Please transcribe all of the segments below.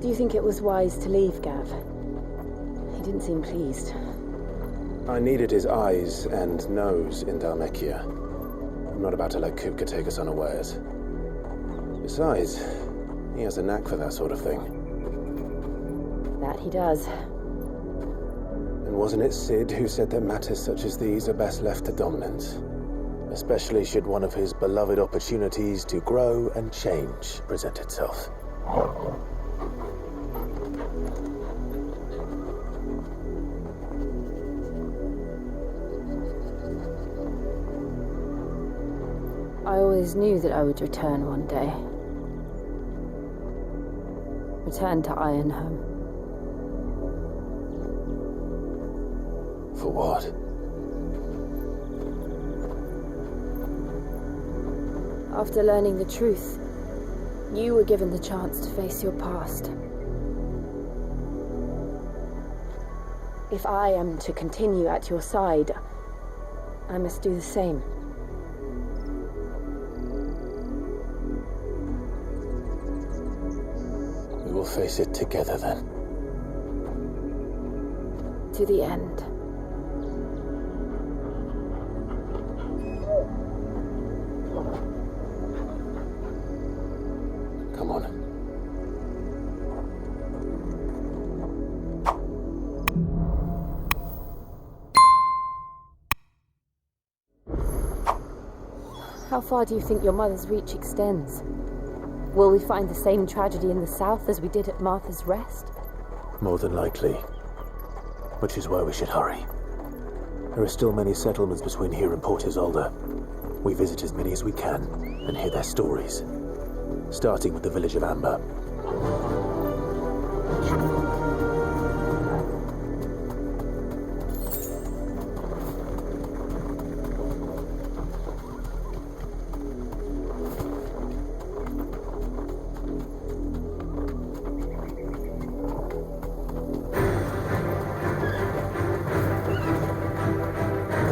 Do you think it was wise to leave, Gav? He didn't seem pleased. I needed his eyes and nose in Dhalmekia. I'm not about to let Kupka take us unawares. Besides, he has a knack for that sort of thing. That he does. And wasn't it Sid who said that matters such as these are best left to dominance? Especially should one of his beloved opportunities to grow and change present itself. I always knew that I would return one day. Return to Ironholm. For what? After learning the truth, you were given the chance to face your past. If I am to continue at your side, I must do the same. We will face it together then. To the end. Come on. How far do you think your mother's reach extends? Will we find the same tragedy in the south as we did at Martha's Rest? More than likely. Which is why we should hurry. There are still many settlements between here and Port Isolde. We visit as many as we can and hear their stories. Starting with the village of Amber.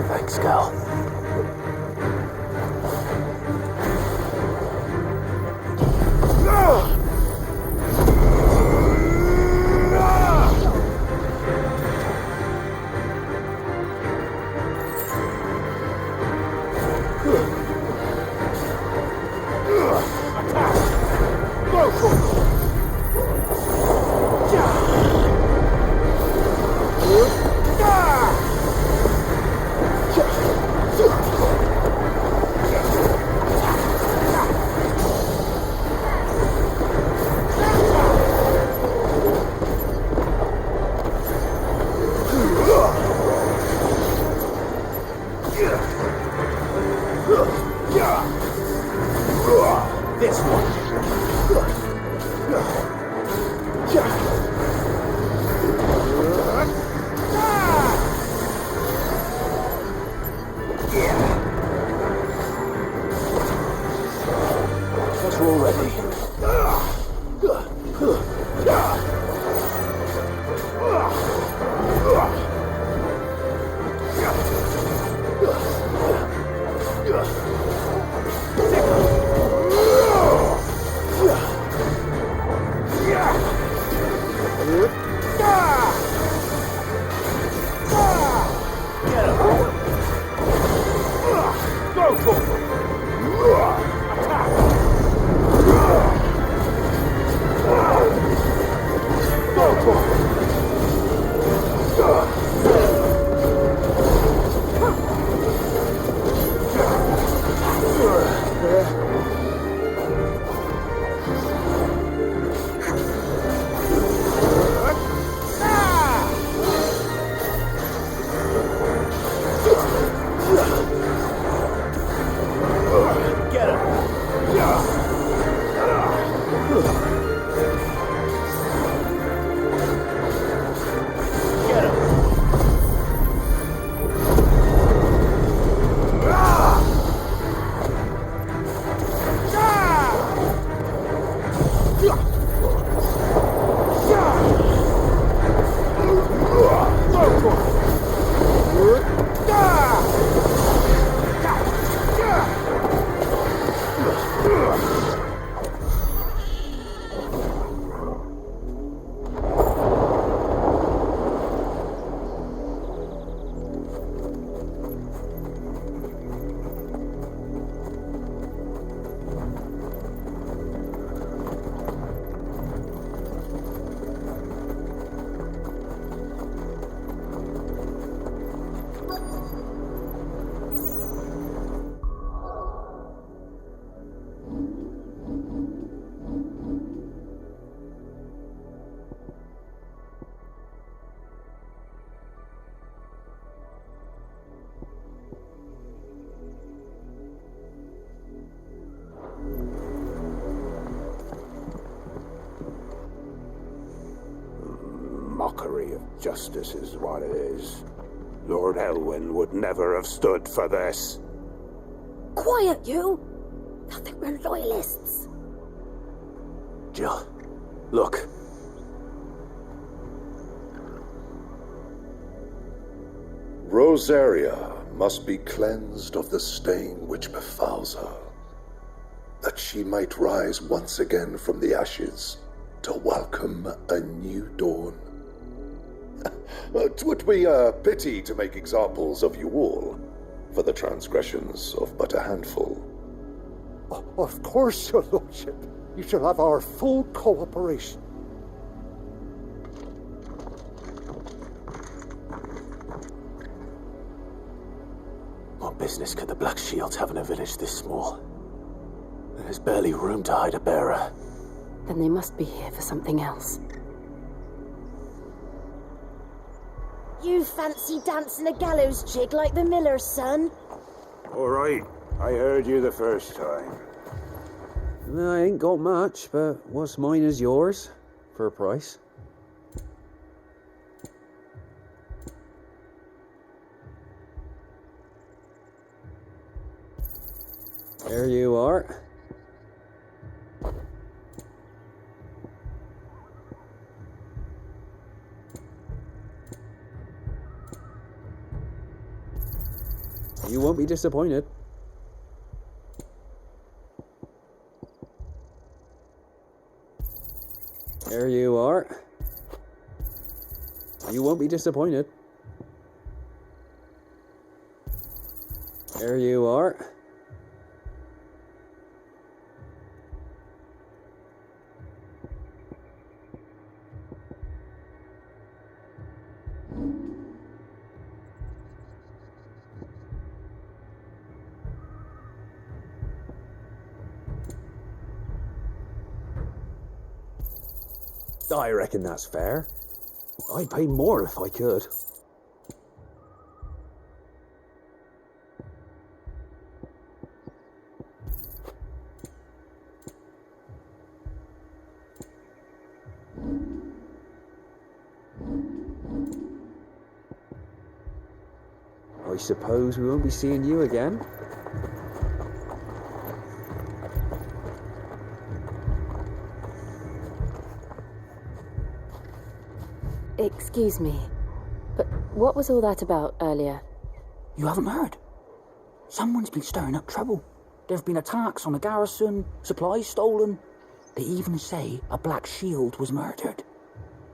Thanks, Gal. This one. Guess we're all ready. Get him! mockery of justice is what it is. Lord Elwyn would never have stood for this. Quiet, you! I think we're loyalists. Jill, look. Rosaria must be cleansed of the stain which befouls her, that she might rise once again from the ashes to welcome a new dawn. 'Twould be a pity to make examples of you all, for the transgressions of but a handful. Of course, your lordship. You shall have our full cooperation. What business could the Black Shields have in a village this small? There's barely room to hide a bearer. Then they must be here for something else. You fancy dancing a gallows jig like the miller's son? All right, I heard you the first time. I ain't got much, but what's mine is yours, for a price. There you are. You won't be disappointed. There you are. You won't be disappointed. There you are. I reckon that's fair. I'd pay more if I could. I suppose we won't be seeing you again. Excuse me, but what was all that about earlier? You haven't heard? Someone's been stirring up trouble. There have been attacks on the garrison, supplies stolen. They even say a Black Shield was murdered.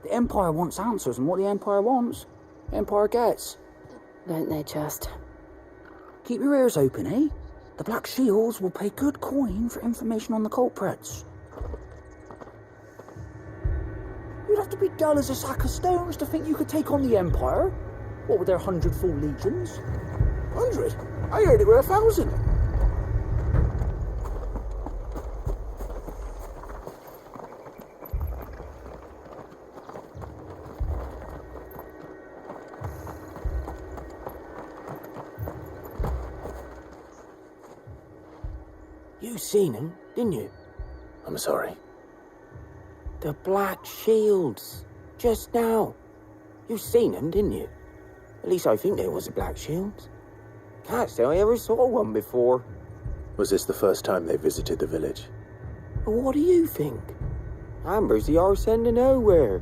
The Empire wants answers, and what the Empire wants, the Empire gets. Don't they just? Keep your ears open, eh? The Black Shields will pay good coin for information on the culprits. You'd have to be dull as a sack of stones to think you could take on the Empire. What with their 100 full legions? 100? I heard it were 1,000. You seen him, didn't you? I'm sorry. The Black Shields. Just now. You seen them, didn't you? At least I think there was a Black Shields. Can't say I ever saw one before. Was this the first time they visited the village? But what do you think? Amber's the arse end of nowhere.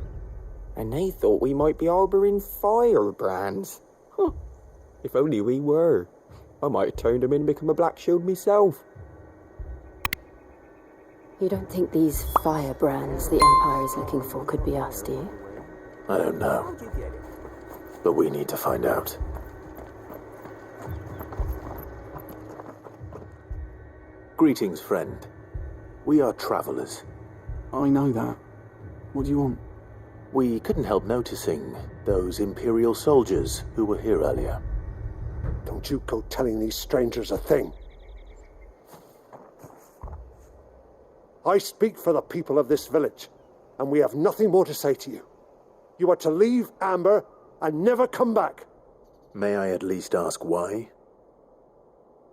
And they thought we might be harbouring firebrands. Huh. If only we were. I might have turned them in and become a Black Shield myself. You don't think these firebrands the Empire is looking for could be us, do you? I don't know. But we need to find out. Greetings, friend. We are travelers. I know that. What do you want? We couldn't help noticing those Imperial soldiers who were here earlier. Don't you go telling these strangers a thing. I speak for the people of this village, and we have nothing more to say to you. You are to leave Amber and never come back. May I at least ask why?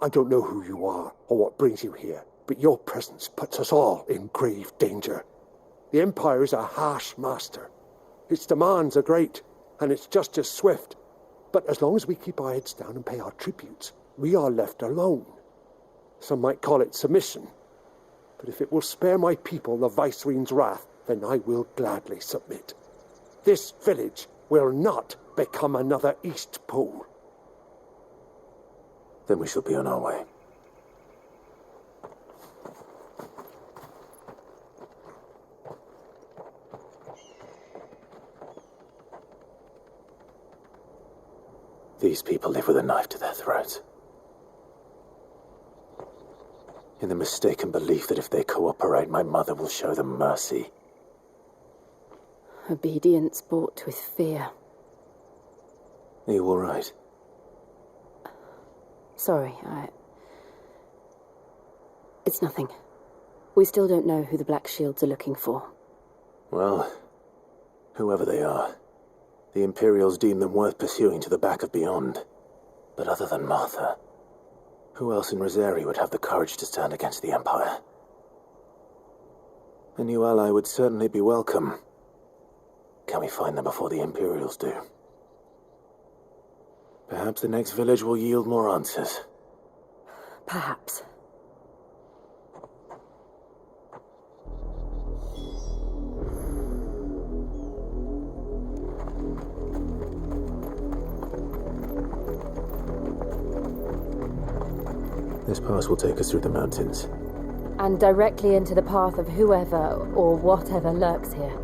I don't know who you are or what brings you here, but your presence puts us all in grave danger. The Empire is a harsh master. Its demands are great, and it's just as swift. But as long as we keep our heads down and pay our tributes, we are left alone. Some might call it submission. But if it will spare my people the Viceroy's wrath, then I will gladly submit. This village will not become another East Pole. Then we shall be on our way. These people live with a knife to their throats. In the mistaken belief that if they cooperate, my mother will show them mercy. Obedience bought with fear. Are you all right? Sorry, It's nothing. We still don't know who the Black Shields are looking for. Well, whoever they are, the Imperials deem them worth pursuing to the back of beyond. But other than Martha, who else in Rosari would have the courage to stand against the Empire? A new ally would certainly be welcome. Can we find them before the Imperials do? Perhaps the next village will yield more answers. Perhaps. This pass will take us through the mountains. And directly into the path of whoever or whatever lurks here.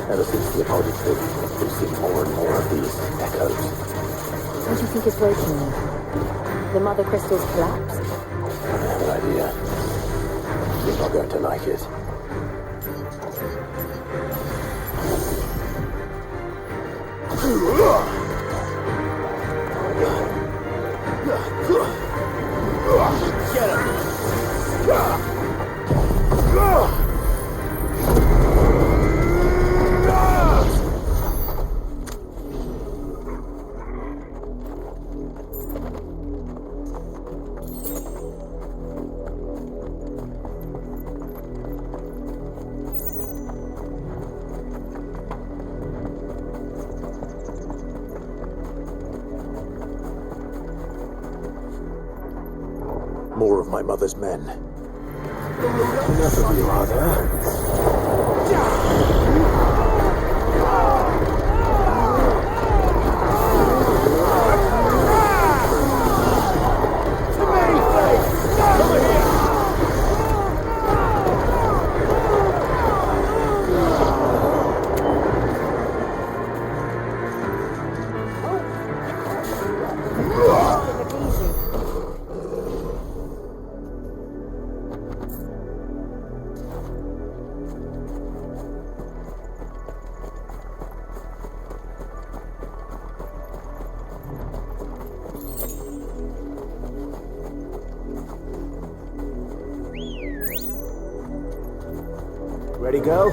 Ever since the apology trip, we've seen more and more of these echoes. What do you think is breaking them? The mother crystals collapsed? I have an idea. You're not going to like it. Get him! More of my mother's men. Enough of you, are there? Ready, go?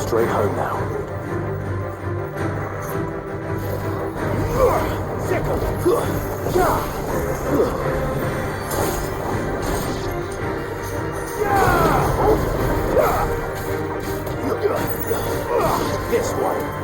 Straight home now. This one.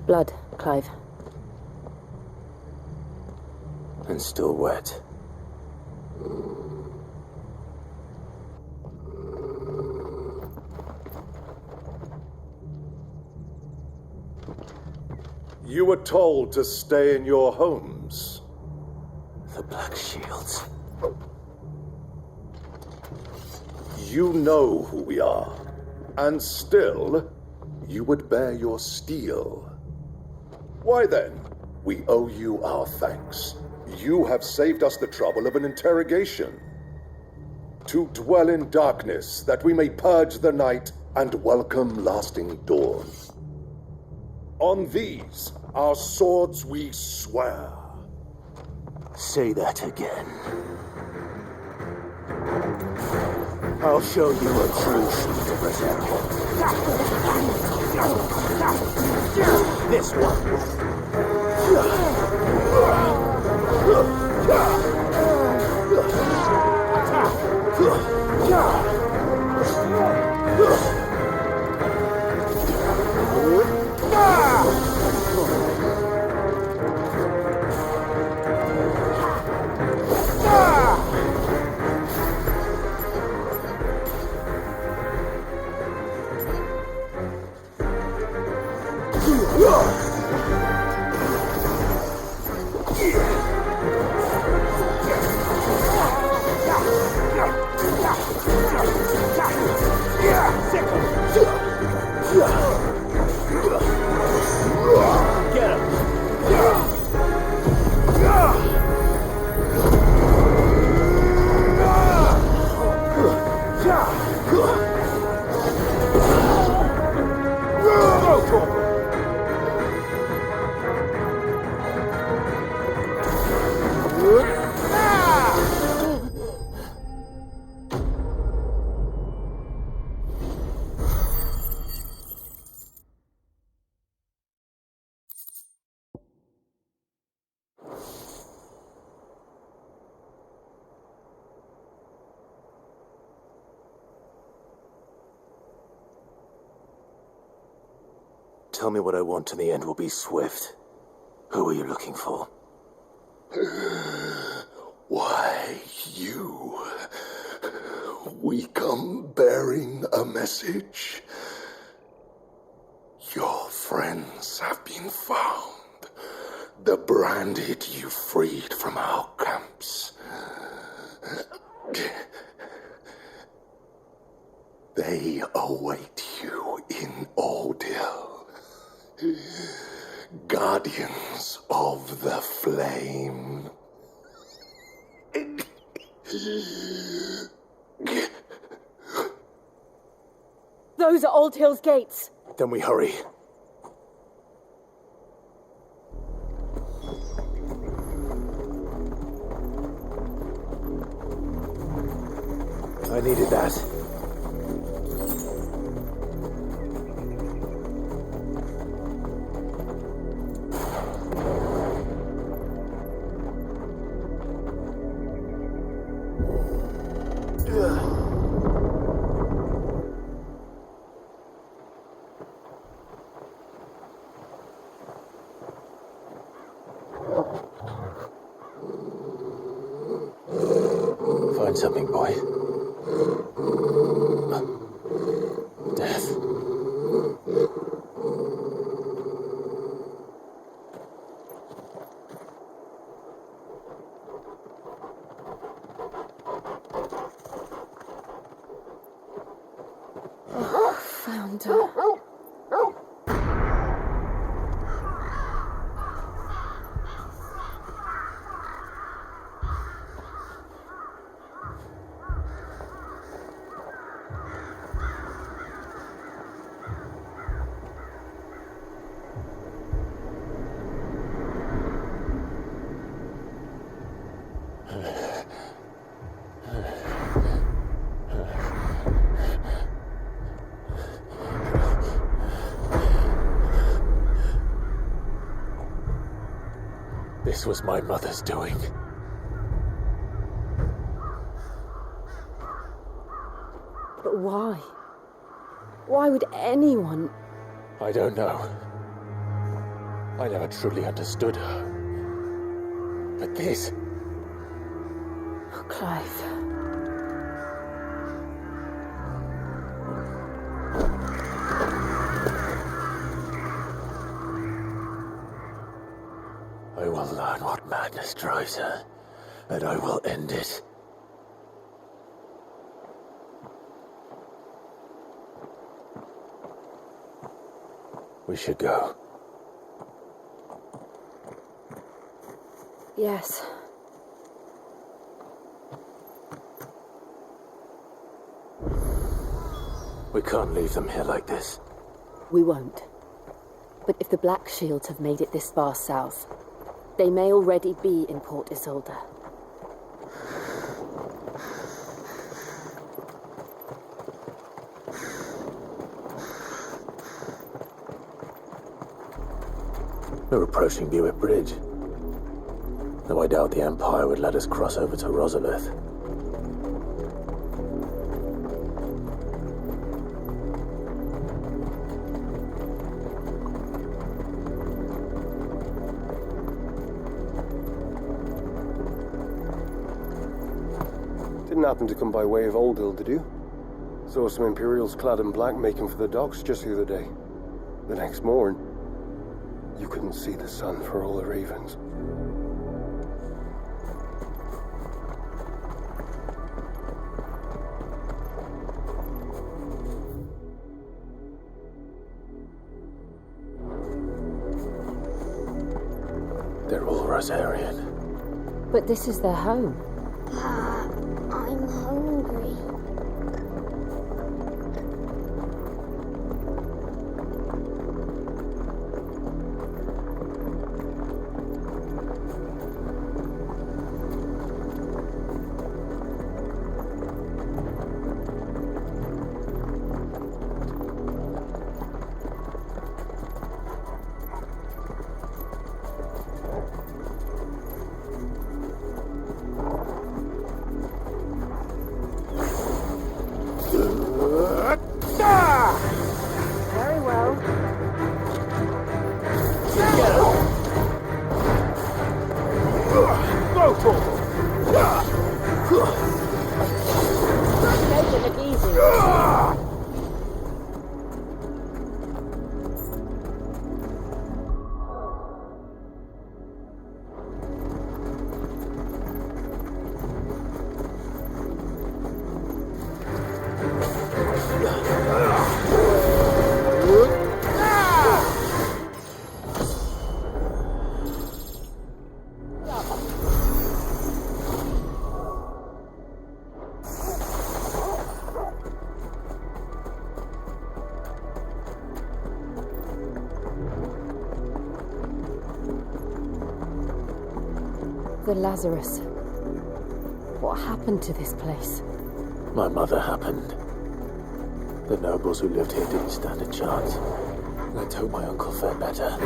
Blood, Clive. And still wet. You were told to stay in your homes. The Black Shields. You know who we are. And still, you would bear your steel. Why then, we owe you our thanks. You have saved us the trouble of an interrogation. To dwell in darkness, that we may purge the night and welcome lasting dawn. On these, our swords we swear. Say that again. I'll show you a true sheet of rebellion. This one. Tell me what I want, and the end will be swift. Who are you looking for? Why, you. We come bearing a message. Your friends have been found. The branded you freed from our camps. They await you in Auldhyl. Guardians of the Flame. Those are Auldhyl's gates. Then we hurry. I needed that. find something, boy. Death. Found her. This was my mother's doing. But why? Why would anyone... I don't know. I never truly understood her. But this... Oh, Clive. I will learn what madness drives her, and I will end it. We should go. Yes. We can't leave them here like this. We won't. But if the Black Shields have made it this far south, they may already be in Port Isolde. We're approaching Buick Bridge. Though I doubt the Empire would let us cross over to Rosfield. Didn't happen to come by way of Auldhyl, did you? Saw some Imperials clad in black making for the docks just the other day. The next morn, you couldn't see the sun for all the ravens. They're all Rosarian. But this is their home. I'm hungry. Very well. Go, Torgal! Make it look easy. The Lazarus. What happened to this place? My mother happened. The nobles who lived here didn't stand a chance. Let's hope my uncle fared better.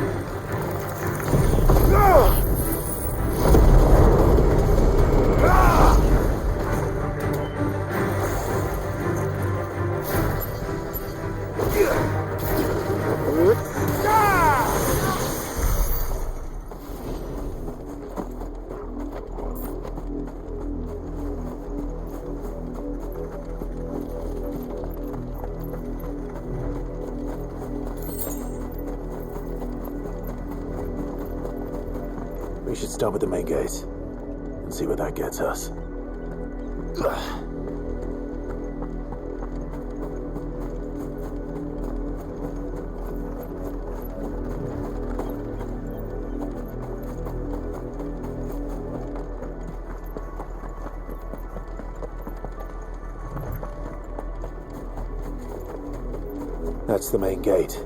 We should start with the main gate and see where that gets us. That's the main gate.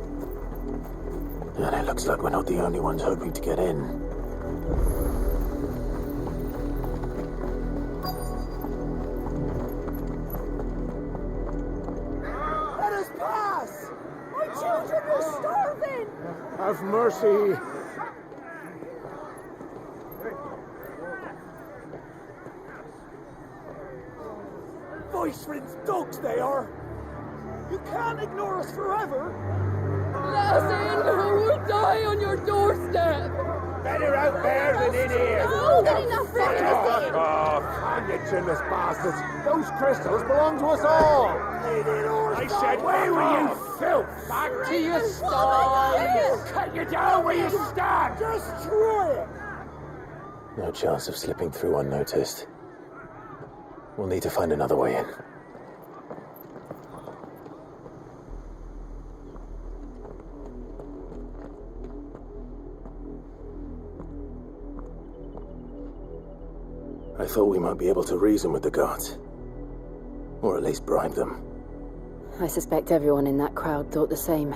And it looks like we're not the only ones hoping to get in. Let us pass! My children are starving! Have mercy! Voice-rin's dogs they are! You can't ignore us forever! Let us in, or we'll die on your doorstep! Better out there than in here. Oh, get enough Fuck off. You chinless bastards! Those crystals belong to us all! I said, where were you, filth? Back to your stall! Cut you down where you stand. Destroy it! No chance of slipping through unnoticed. We'll need to find another way in. I thought we might be able to reason with the guards. Or at least bribe them. I suspect everyone in that crowd thought the same.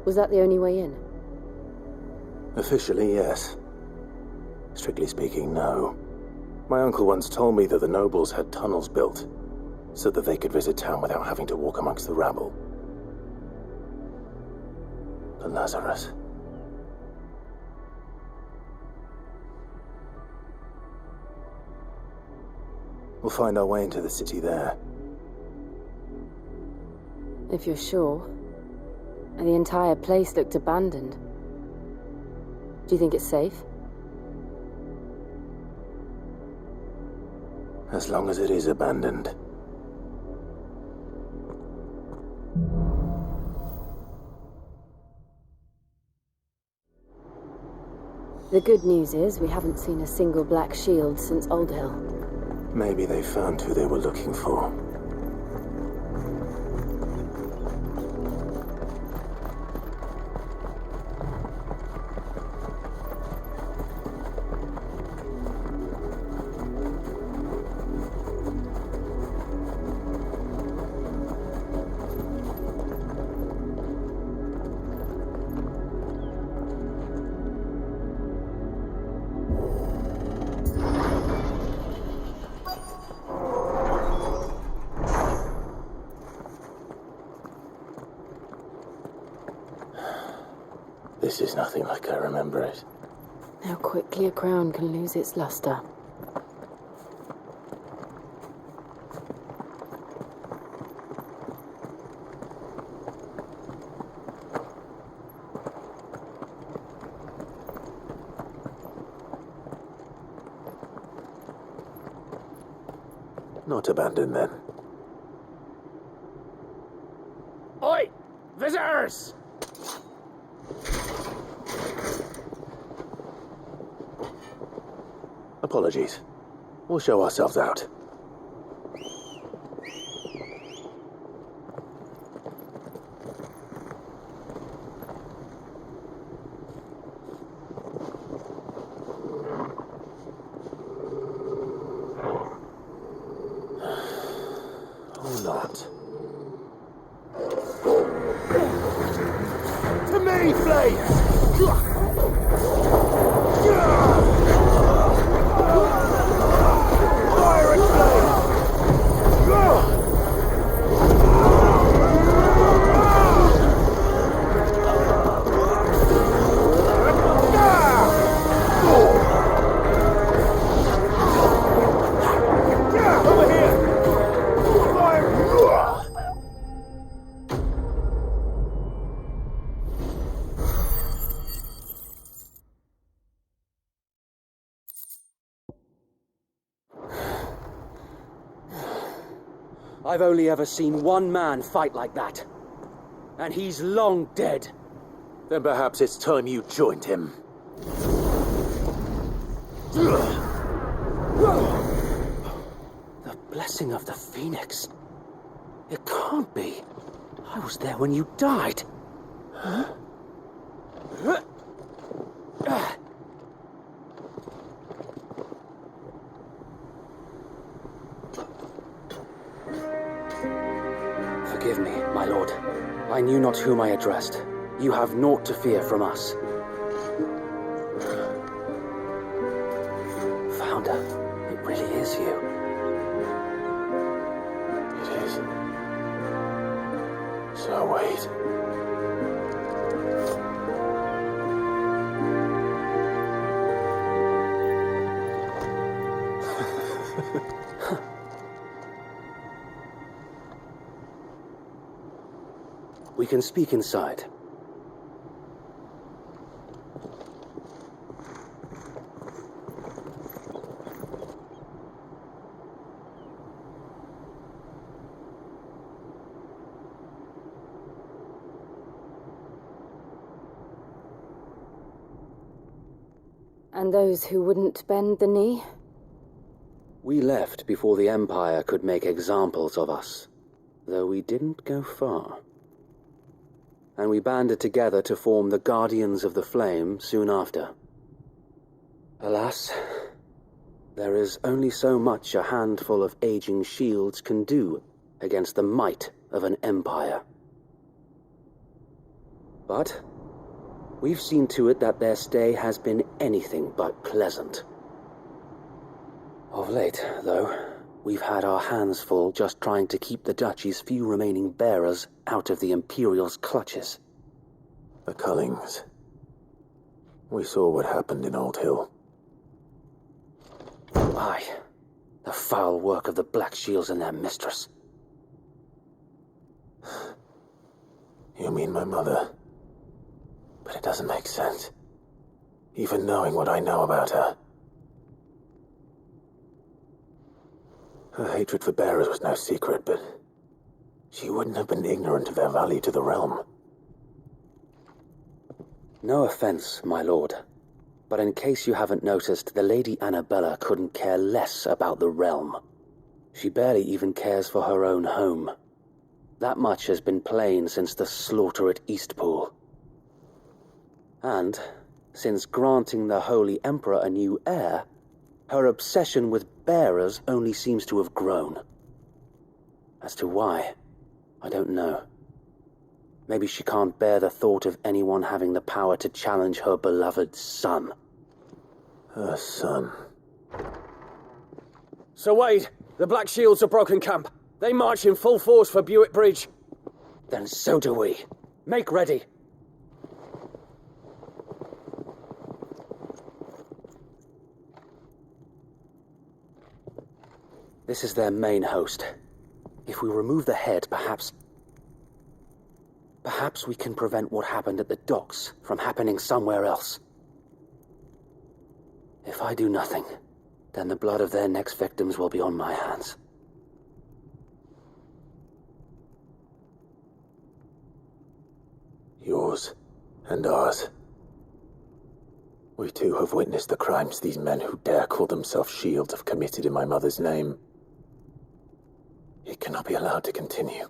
Was that the only way in? Officially, yes. Strictly speaking, no. My uncle once told me that the nobles had tunnels built so that they could visit town without having to walk amongst the rabble. The Lazarus. We'll find our way into the city there. If you're sure. The entire place looked abandoned. Do you think it's safe? As long as it is abandoned. The good news is we haven't seen a single black shield since Auldhyl. Maybe they found who they were looking for. This is nothing like I remember it. How quickly a crown can lose its luster. Not abandoned then. Oi! Visitors! Apologies. We'll show ourselves out. Or not. To me, Blades! I've only ever seen one man fight like that. And he's long dead. Then perhaps it's time you joined him. The blessing of the Phoenix. It can't be. I was there when you died. Huh? Forgive me, my lord. I knew not whom I addressed. You have naught to fear from us. Founder, it really is you. It is. So wait. We can speak inside. And those who wouldn't bend the knee? We left before the Empire could make examples of us, though we didn't go far. And we banded together to form the Guardians of the Flame soon after. Alas, there is only so much a handful of aging shields can do against the might of an empire. But we've seen to it that their stay has been anything but pleasant. Of late, though, we've had our hands full just trying to keep the Duchy's few remaining bearers out of the Imperial's clutches. The Cullings. We saw what happened in Auldhyl. Aye, the foul work of the Black Shields and their mistress. You mean my mother? But it doesn't make sense. Even knowing what I know about her. Her hatred for bearers was no secret, but she wouldn't have been ignorant of their value to the realm. No offense, my lord, but in case you haven't noticed, the Lady Annabella couldn't care less about the realm. She barely even cares for her own home. That much has been plain since the slaughter at Eastpool. And, since granting the Holy Emperor a new heir, her obsession with bearers only seems to have grown. As to why, I don't know. Maybe she can't bear the thought of anyone having the power to challenge her beloved son. Her son. Sir Wade, the Black Shields have broken camp. They march in full force for Buick Bridge. Then so do we. Make ready. This is their main host. If we remove the head, perhaps we can prevent what happened at the docks from happening somewhere else. If I do nothing, then the blood of their next victims will be on my hands. Yours and ours. We too have witnessed the crimes these men who dare call themselves shields have committed in my mother's name. It cannot be allowed to continue.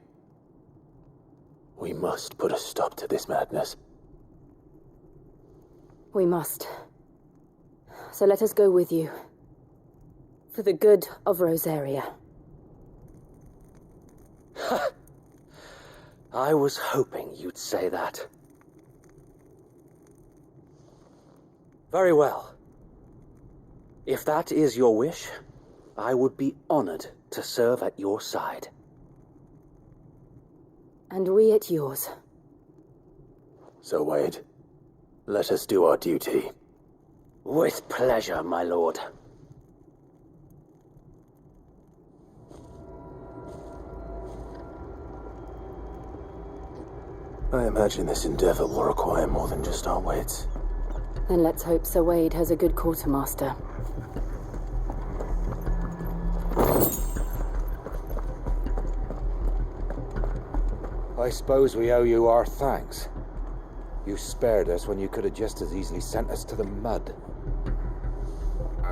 We must put a stop to this madness. We must. So let us go with you. For the good of Rosaria. I was hoping you'd say that. Very well. If that is your wish, I would be honored to serve at your side. And we at yours. So, Wade, let us do our duty. With pleasure, my lord. I imagine this endeavor will require more than just our wits. Then let's hope Sir Wade has a good quartermaster. I suppose we owe you our thanks. You spared us when you could have just as easily sent us to the mud.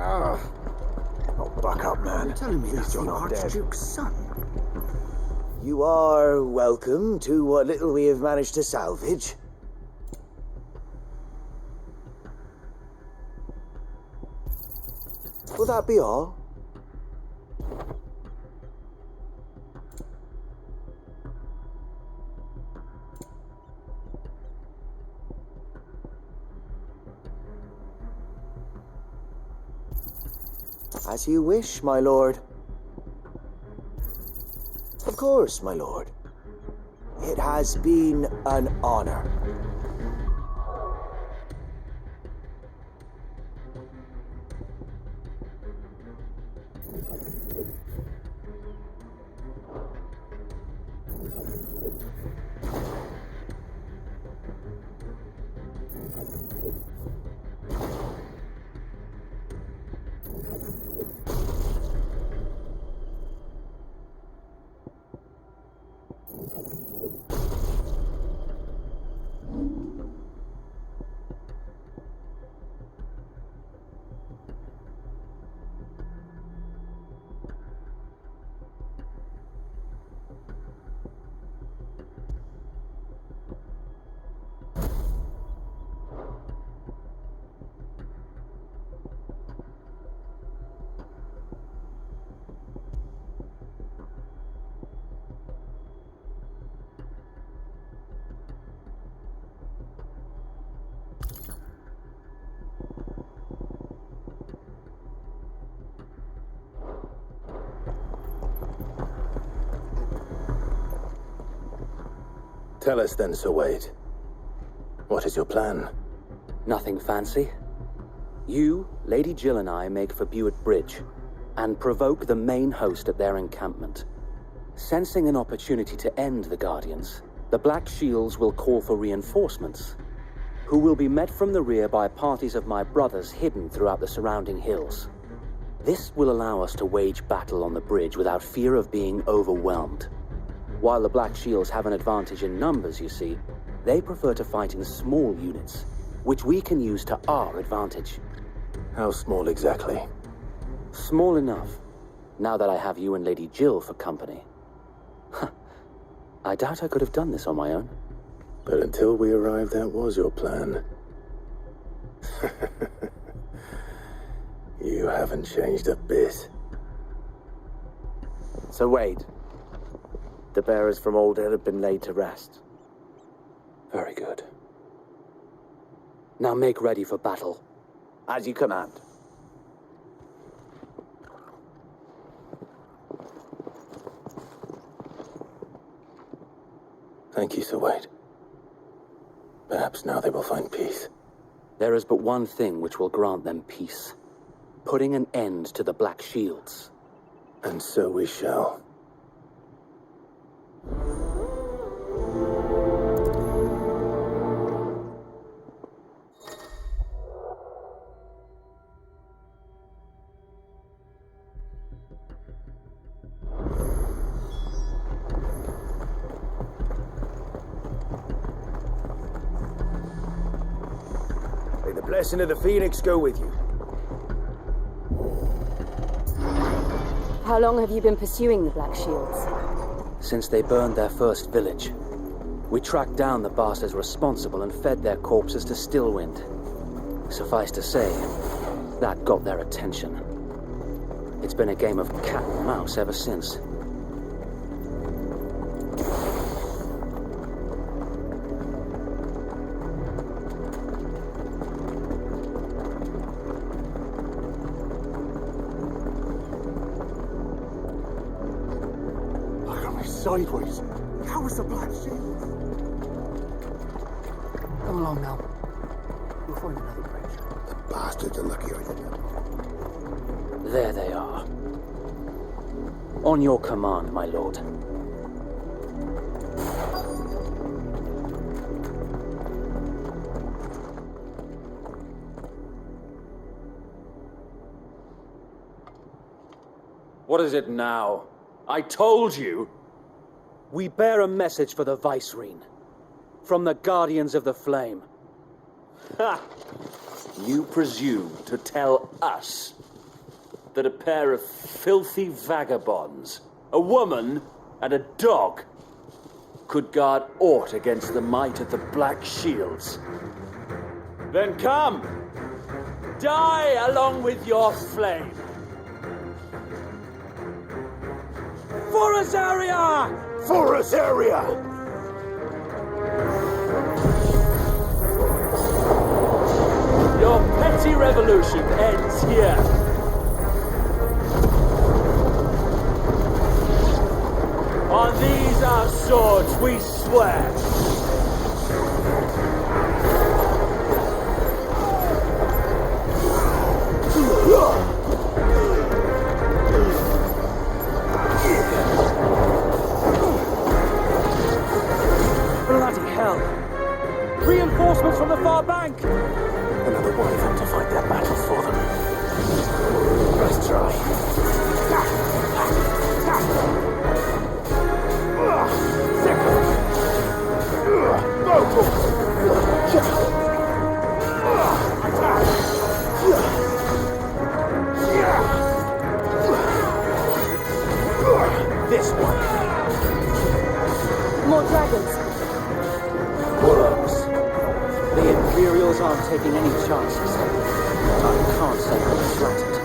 Oh, buck up, man. You're telling me At least that's you're the not dead. Archduke's son? You are welcome to what little we have managed to salvage. Will that be all? As you wish, my lord. Of course, my lord. It has been an honor. Tell us then, Sir Wade. What is your plan? Nothing fancy. You, Lady Jill and I make for Buett Bridge, and provoke the main host at their encampment. Sensing an opportunity to end the Guardians, the Black Shields will call for reinforcements, who will be met from the rear by parties of my brothers hidden throughout the surrounding hills. This will allow us to wage battle on the bridge without fear of being overwhelmed. While the Black Shields have an advantage in numbers, you see, they prefer to fight in small units, which we can use to our advantage. How small exactly? Small enough, now that I have you and Lady Jill for company. I doubt I could have done this on my own. But until we arrived, that was your plan. You haven't changed a bit. Sir Wade, the bearers from Auldhyl have been laid to rest. Very good. Now make ready for battle. As you command. Thank you, Sir Wade. Perhaps now they will find peace. There is but one thing which will grant them peace. Putting an end to the Black Shields. And so we shall. May the blessing of the Phoenix go with you. How long have you been pursuing the Black Shields? Since they burned their first village. We tracked down the bastards responsible and fed their corpses to Stillwind. Suffice to say, that got their attention. It's been a game of cat and mouse ever since. Sideways. How was the Black Shield? Come along now. We'll find another bridge. The bastards are luckier than you. There they are. On your command, my lord. What is it now? I told you! We bear a message for the Vicereine. From the Guardians of the Flame. Ha! You presume to tell us that a pair of filthy vagabonds, a woman and a dog, could guard aught against the might of the Black Shields? Then come! Die along with your flame! For Azaria! For Azaria! Your petty revolution ends here. On these our swords we swear. Bloody hell! Reinforcements from the far bank! Another one of them to fight that battle for them. Let's try. This one. More dragons. Worms. The Imperials aren't taking any chances. I can't say I'm flattered.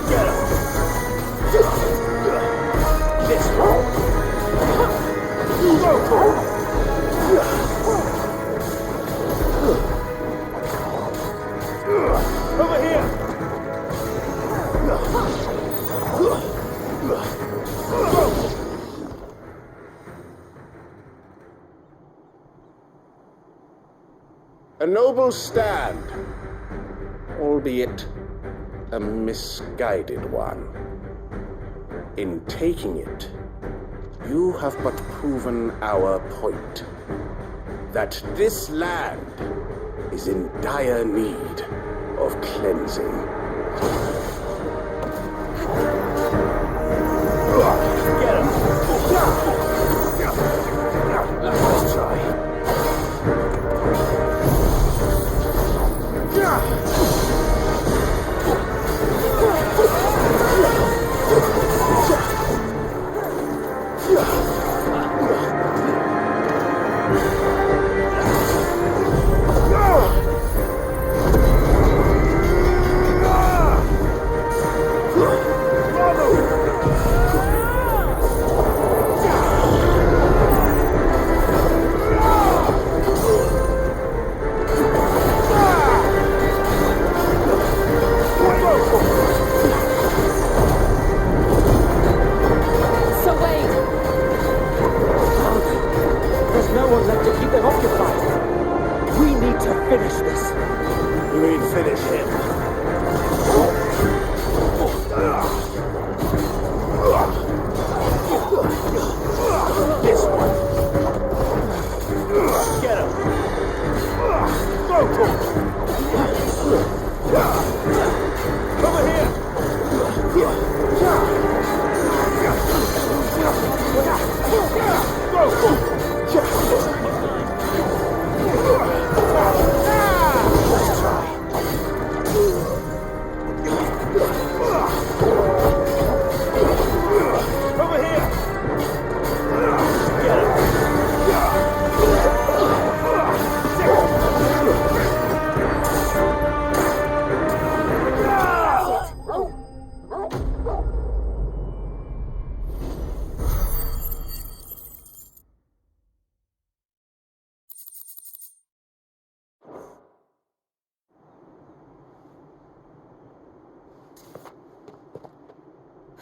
Get him! This one. Over here! A noble stand, albeit a misguided one. In taking it, you have but proven our point, that this land is in dire need of cleansing. Get him! Let's try.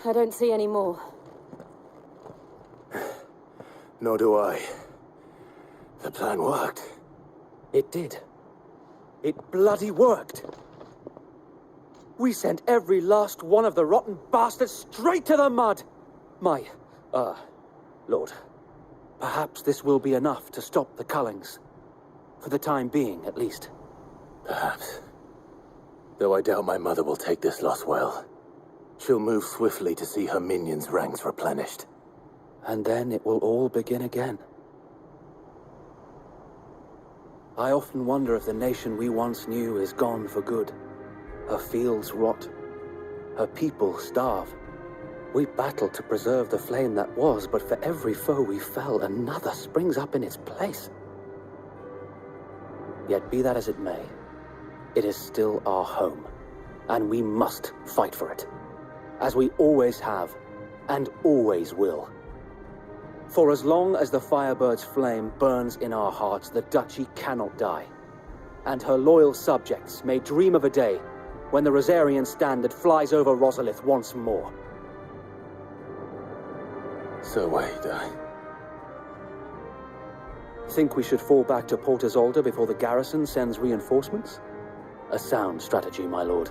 I don't see any more. Nor do I. The plan worked. It did. It bloody worked. We sent every last one of the rotten bastards straight to the mud. My, Lord, perhaps this will be enough to stop the Cullings. For the time being, at least. Perhaps. Though I doubt my mother will take this loss well. She'll move swiftly to see her minions' ranks replenished. And then it will all begin again. I often wonder if the nation we once knew is gone for good. Her fields rot. Her people starve. We battled to preserve the flame that was, but for every foe we fell, another springs up in its place. Yet be that as it may, it is still our home, and we must fight for it, as we always have, and always will. For as long as the Firebird's flame burns in our hearts, the Duchy cannot die, and her loyal subjects may dream of a day when the Rosarian standard flies over Rosalith once more. So wait, Think we should fall back to Port Isolde before the garrison sends reinforcements? A sound strategy, my lord.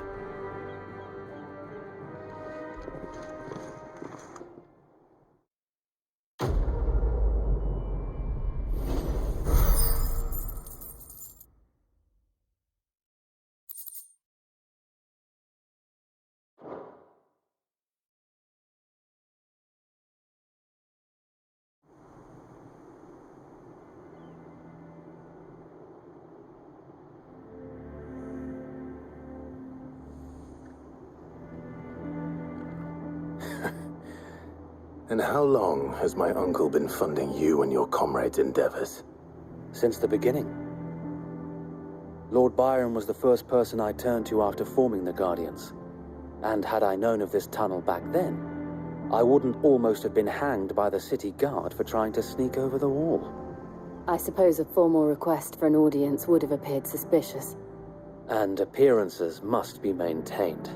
And how long has my uncle been funding you and your comrades' endeavors? Since the beginning. Lord Byron was the first person I turned to after forming the Guardians. And had I known of this tunnel back then, I wouldn't almost have been hanged by the city guard for trying to sneak over the wall. I suppose a formal request for an audience would have appeared suspicious. And appearances must be maintained.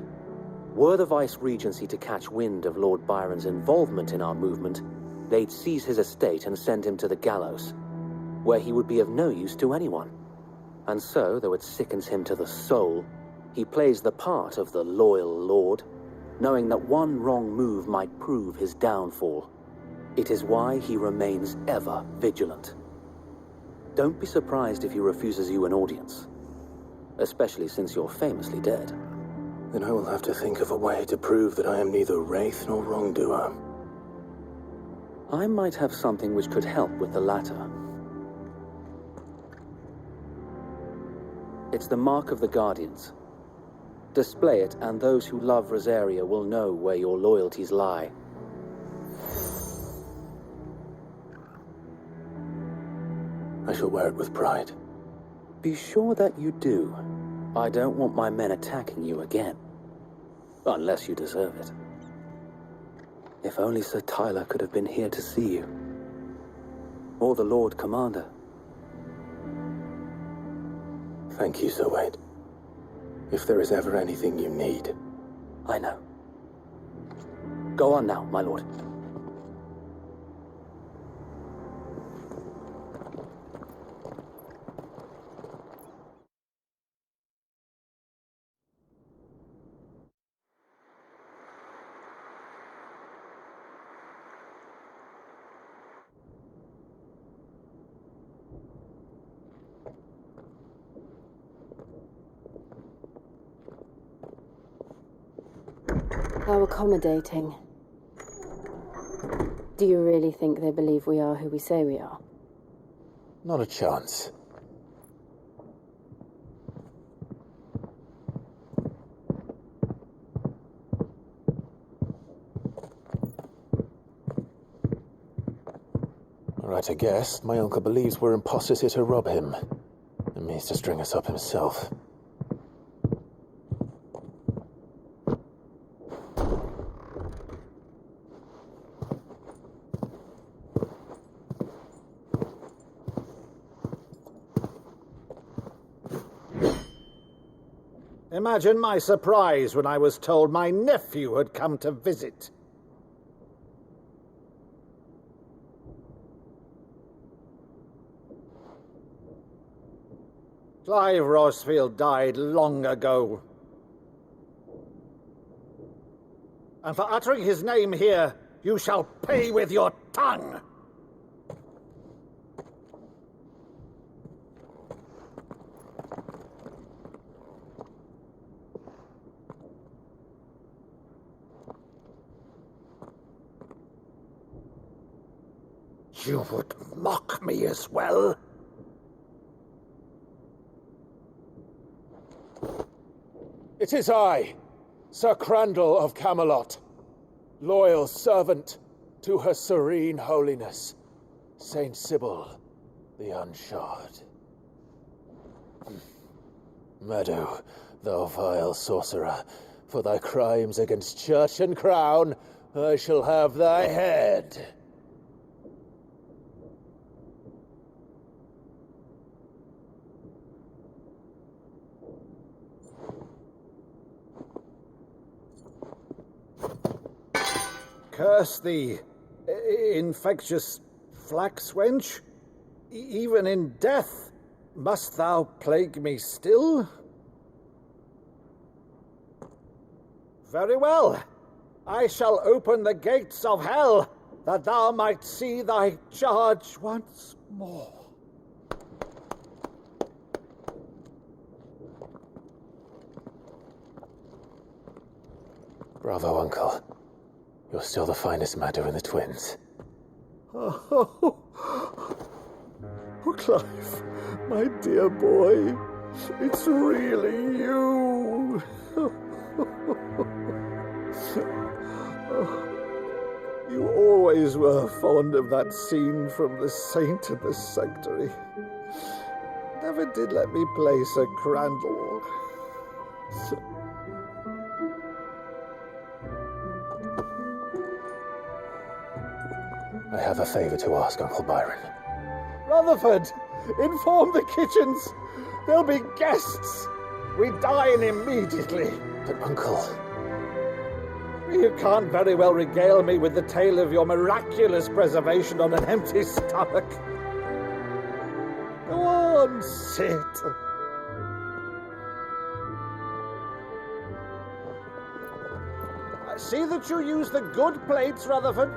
Were the Vice-Regency to catch wind of Lord Byron's involvement in our movement, they'd seize his estate and send him to the gallows, where he would be of no use to anyone. And so, though it sickens him to the soul, he plays the part of the loyal lord, knowing that one wrong move might prove his downfall. It is why he remains ever vigilant. Don't be surprised if he refuses you an audience, especially since you're famously dead. Then I will have to think of a way to prove that I am neither wraith nor wrongdoer. I might have something which could help with the latter. It's the mark of the Guardians. Display it, and those who love Rosaria will know where your loyalties lie. I shall wear it with pride. Be sure that you do. I don't want my men attacking you again. Unless you deserve it. If only Sir Tyler could have been here to see you. Or the Lord Commander. Thank you, Sir Wade. If there is ever anything you need. I know. Go on now, my lord. How accommodating. Do you really think they believe we are who we say we are? Not a chance. Right, I guess. My uncle believes we're imposters here to rob him. And means to string us up himself. Imagine my surprise when I was told my nephew had come to visit. Clive Rosfield died long ago. And for uttering his name here, you shall pay with your tongue! You would mock me as well? It is I, Sir Crandall of Camelot, loyal servant to Her Serene Holiness, Saint Sybil the Unshod. Meadow, thou vile sorcerer, for thy crimes against church and crown, I shall have thy head. Curse thee, infectious flax wench. Even in death, must thou plague me still? Very well. I shall open the gates of hell, that thou might see thy charge once more. Bravo, Uncle. You're still the finest Maddo in the twins. Oh, Clive, my dear boy, it's really you. You always were fond of that scene from The Saint and the Sanctuary. Never did let me play Sir Crandall. I have a favor to ask, Uncle Byron. Rutherford, inform the kitchens. There'll be guests. We dine immediately. But, Uncle... You can't very well regale me with the tale of your miraculous preservation on an empty stomach. Go on, sit. See that you use the good plates, Rutherford.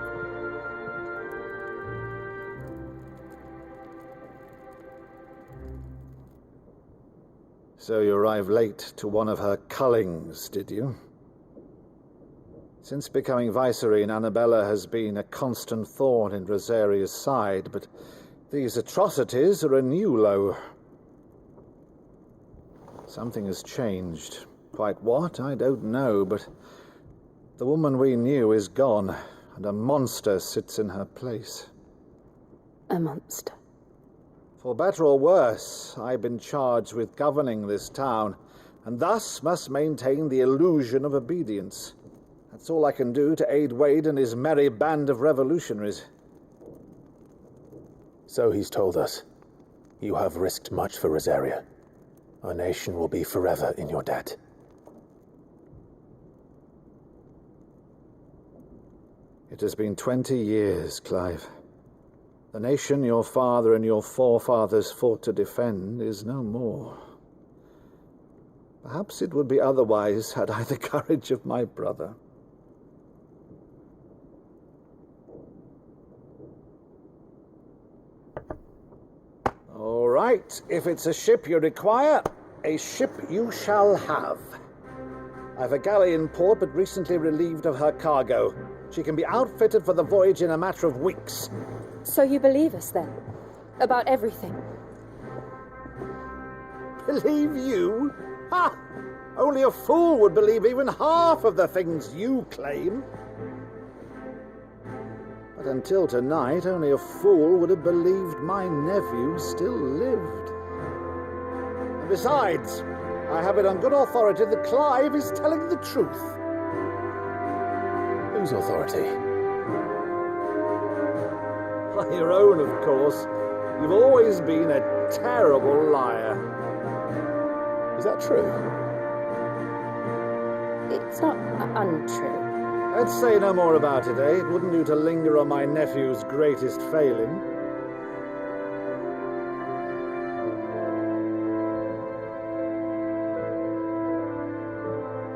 So you arrived late to one of her cullings, did you? Since becoming Vicereine, Annabella has been a constant thorn in Rosaria's side, but these atrocities are a new low. Something has changed. Quite what, I don't know, but the woman we knew is gone, and a monster sits in her place. A monster? For better or worse, I've been charged with governing this town, and thus must maintain the illusion of obedience. That's all I can do to aid Wade and his merry band of revolutionaries. So he's told us. You have risked much for Rosaria. Our nation will be forever in your debt. It has been 20 years, Clive. The nation your father and your forefathers fought to defend is no more. Perhaps it would be otherwise had I the courage of my brother. All right, if it's a ship you require, a ship you shall have. I've a galley in port, but recently relieved of her cargo. She can be outfitted for the voyage in a matter of weeks. So you believe us, then? About everything? Believe you? Ha! Only a fool would believe even half of the things you claim. But until tonight, only a fool would have believed my nephew still lived. And besides, I have it on good authority that Clive is telling the truth. Whose authority? Your own, of course. You've always been a terrible liar. Is that true? It's not untrue. Let's say no more about it, eh? It wouldn't do to linger on my nephew's greatest failing.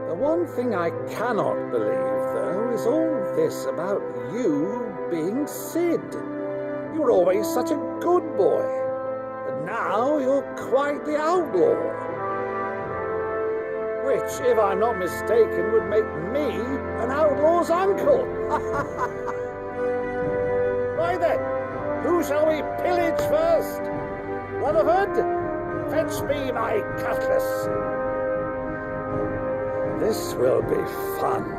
The one thing I cannot believe, though, is all this about you being Cid. You were always such a good boy, but now you're quite the outlaw. Which, if I'm not mistaken, would make me an outlaw's uncle. Why then, Who shall we pillage first? Rutherford, fetch me my cutlass. This will be fun.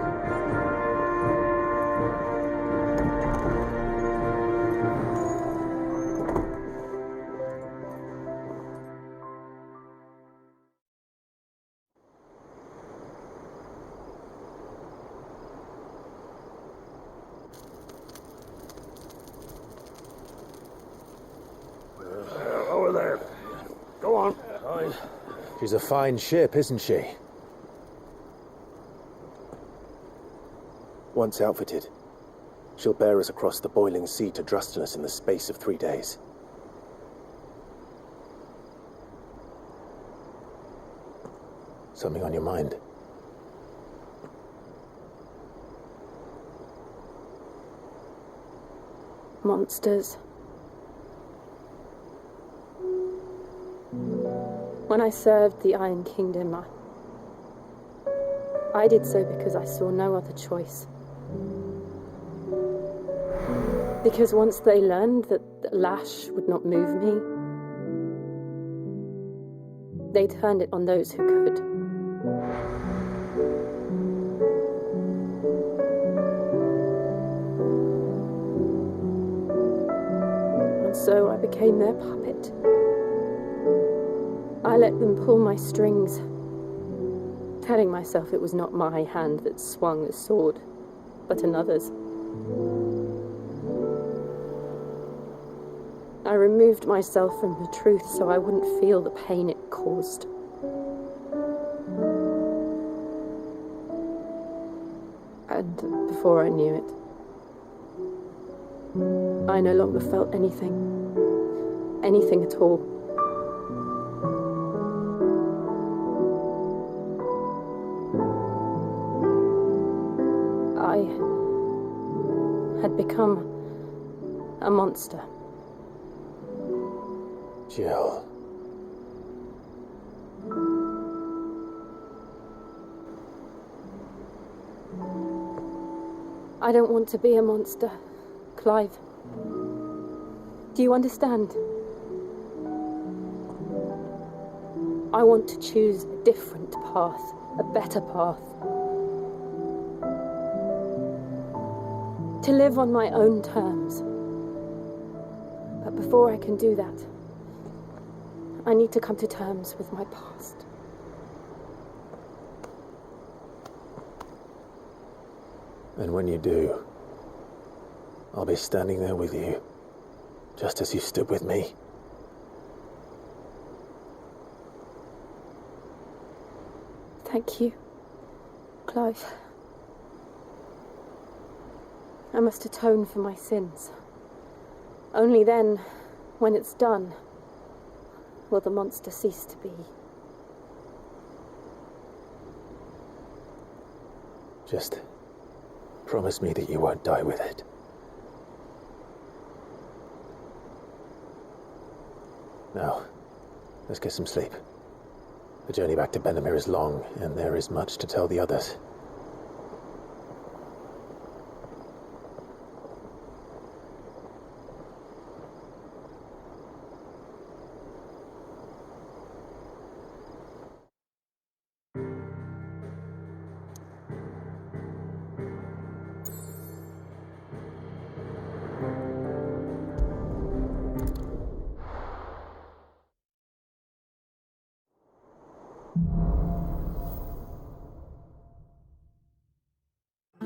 Over there. Go on. She's a fine ship, isn't she? Once outfitted, she'll bear us across the boiling sea to Drustenus in the space of 3 days. Something on your mind? Monsters. When I served the Iron Kingdom, I did so because I saw no other choice. Because once they learned that the lash would not move me, they turned it on those who could. And so I became their puppet. I let them pull my strings, telling myself it was not my hand that swung a sword, but another's. I removed myself from the truth so I wouldn't feel the pain it caused. And before I knew it, I no longer felt anything at all. I had become a monster. Jill. I don't want to be a monster, Clive. Do you understand? I want to choose a different path, a better path. To live on my own terms. But before I can do that, I need to come to terms with my past. And when you do, I'll be standing there with you, just as you stood with me. Thank you, Clive. I must atone for my sins. Only then, when it's done, will the monster cease to be. Just promise me that you won't die with it. Now, let's get some sleep. The journey back to Benamir is long, and there is much to tell the others.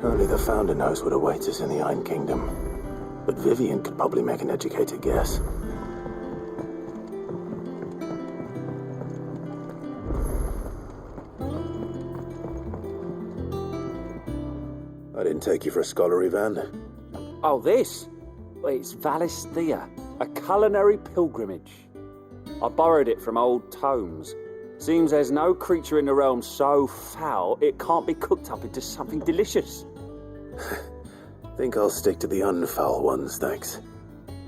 Only the Founder knows what awaits us in the Iron Kingdom. But Vivian could probably make an educated guess. I didn't take you for a scholarly van. Oh, this? Well, it's Valestia, a culinary pilgrimage. I borrowed it from old tomes. Seems there's no creature in the realm so foul it can't be cooked up into something delicious. Think I'll stick to the unfoul ones, thanks.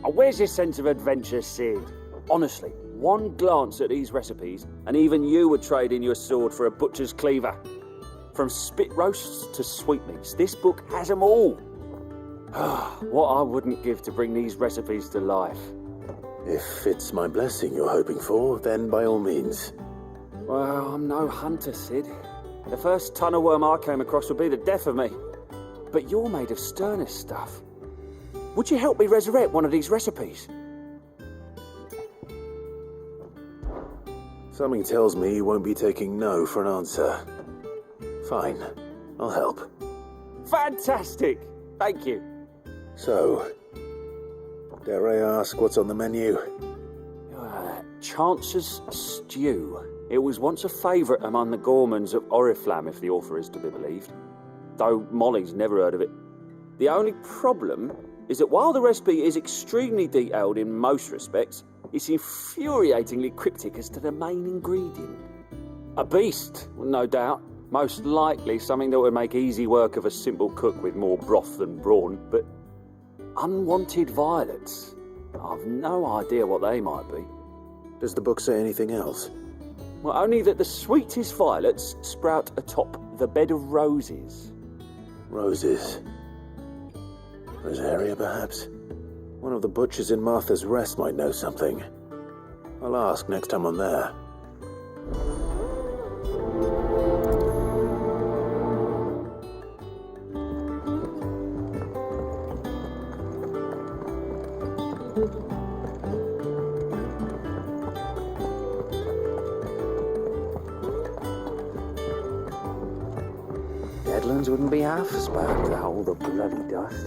Oh, where's your sense of adventure, Sid? Honestly, one glance at these recipes, and even you would trade in your sword for a butcher's cleaver. From spit roasts to sweetmeats, this book has them all. What I wouldn't give to bring these recipes to life. If it's my blessing you're hoping for, then by all means. Well, I'm no hunter, Sid. The first tunnel worm I came across would be the death of me. But you're made of sterner stuff. Would you help me resurrect one of these recipes? Something tells me you won't be taking no for an answer. Fine, I'll help. Fantastic! Thank you. So, dare I ask what's on the menu? Chance's Stew. It was once a favourite among the gourmands of Oriflamme, if the author is to be believed. Though Molly's never heard of it. The only problem is that while the recipe is extremely detailed in most respects, it's infuriatingly cryptic as to the main ingredient. A beast, no doubt. Most likely something that would make easy work of a simple cook with more broth than brawn, but unwanted violets. I've no idea what they might be. Does the book say anything else? Well, only that the sweetest violets sprout atop the bed of roses. Roses. Rosaria, perhaps? One of the butchers in Martha's Rest might know something. I'll ask next time I'm there. Deadlands wouldn't be half as bad to hold the bloody dust.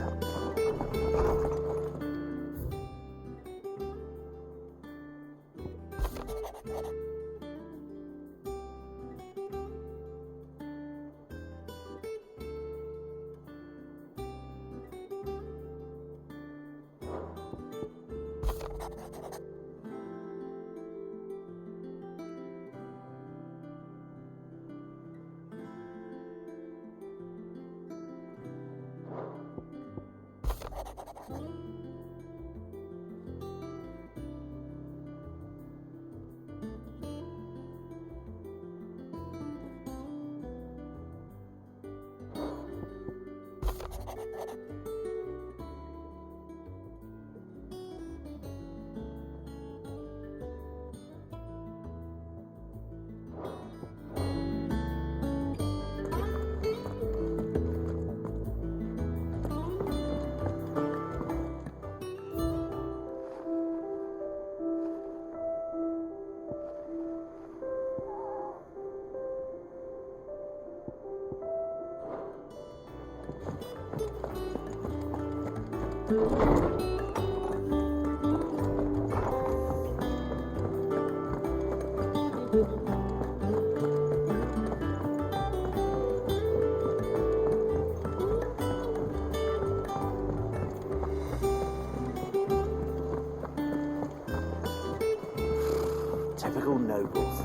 Typical nobles.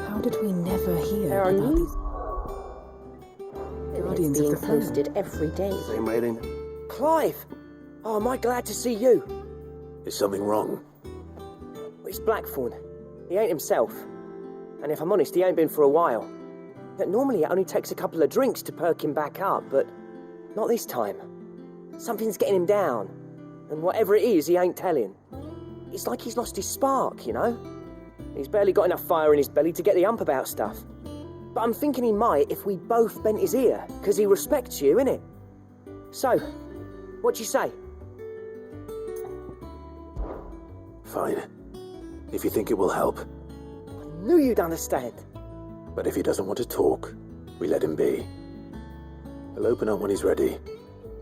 How did we never hear There are about new these guardians being of the throne? posted every day. Same rating. Clive! Oh, am I glad to see you? Is something wrong? It's Blackthorne. He ain't himself. And if I'm honest, he ain't been for a while. But normally it only takes a couple of drinks to perk him back up, but not this time. Something's getting him down. And whatever it is, he ain't telling. It's like he's lost his spark, you know? He's barely got enough fire in his belly to get the ump about stuff. But I'm thinking he might if we both bent his ear, because he respects you, innit? So, what do you say? Fine. If you think it will help. I knew you'd understand. But if he doesn't want to talk, we let him be. He'll open up when he's ready.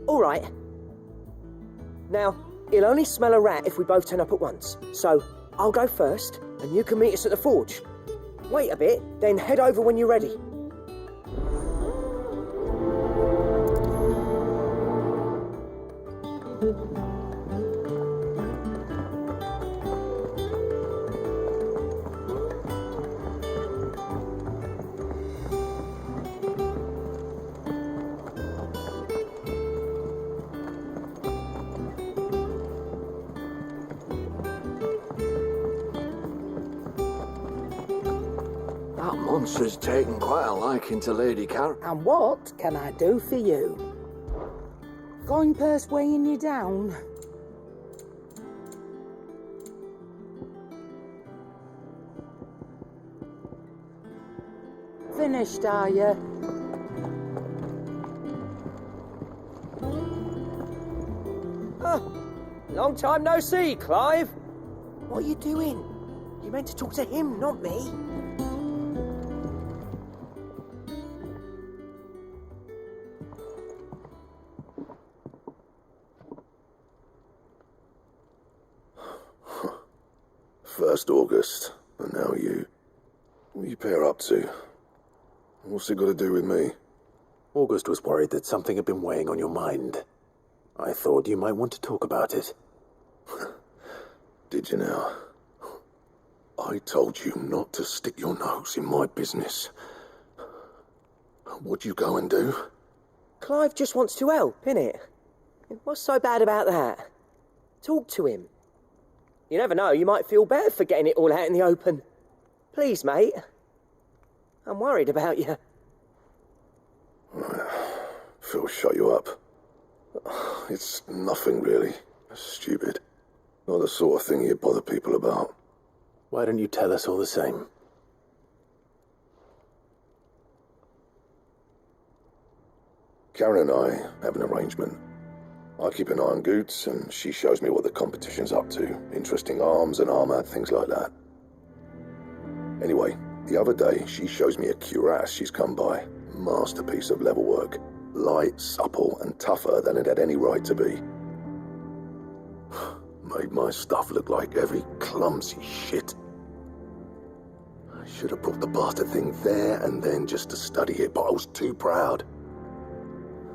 All right. Now, he'll only smell a rat if we both turn up at once. So, I'll go first, and you can meet us at the forge. Wait a bit, then head over when you're ready. monster's taken quite a liking to Lady Karen. And what can I do for you? Coin purse weighing you down? Finished, are you? Long time no see, Clive. What are you doing? You meant to talk to him, not me. First August, and now you. What are you pair up to? What's it got to do with me? August was worried that something had been weighing on your mind. I thought you might want to talk about it. Did you now? I told you not to stick your nose in my business. What'd you go and do? Clive just wants to help, innit? What's so bad about that? Talk to him. You never know, you might feel better for getting it all out in the open. Please, mate. I'm worried about you. Phil shut you up. It's nothing really. Stupid. Not the sort of thing you bother people about. Why don't you tell us all the same? Karen and I have an arrangement. I keep an eye on Goots, and she shows me what the competition's up to. Interesting arms and armour, things like that. Anyway, the other day, she shows me a cuirass she's come by. Masterpiece of level work. Light, supple, and tougher than it had any right to be. Made my stuff look like every clumsy shit. I should have brought the bastard thing there and then just to study it, but I was too proud.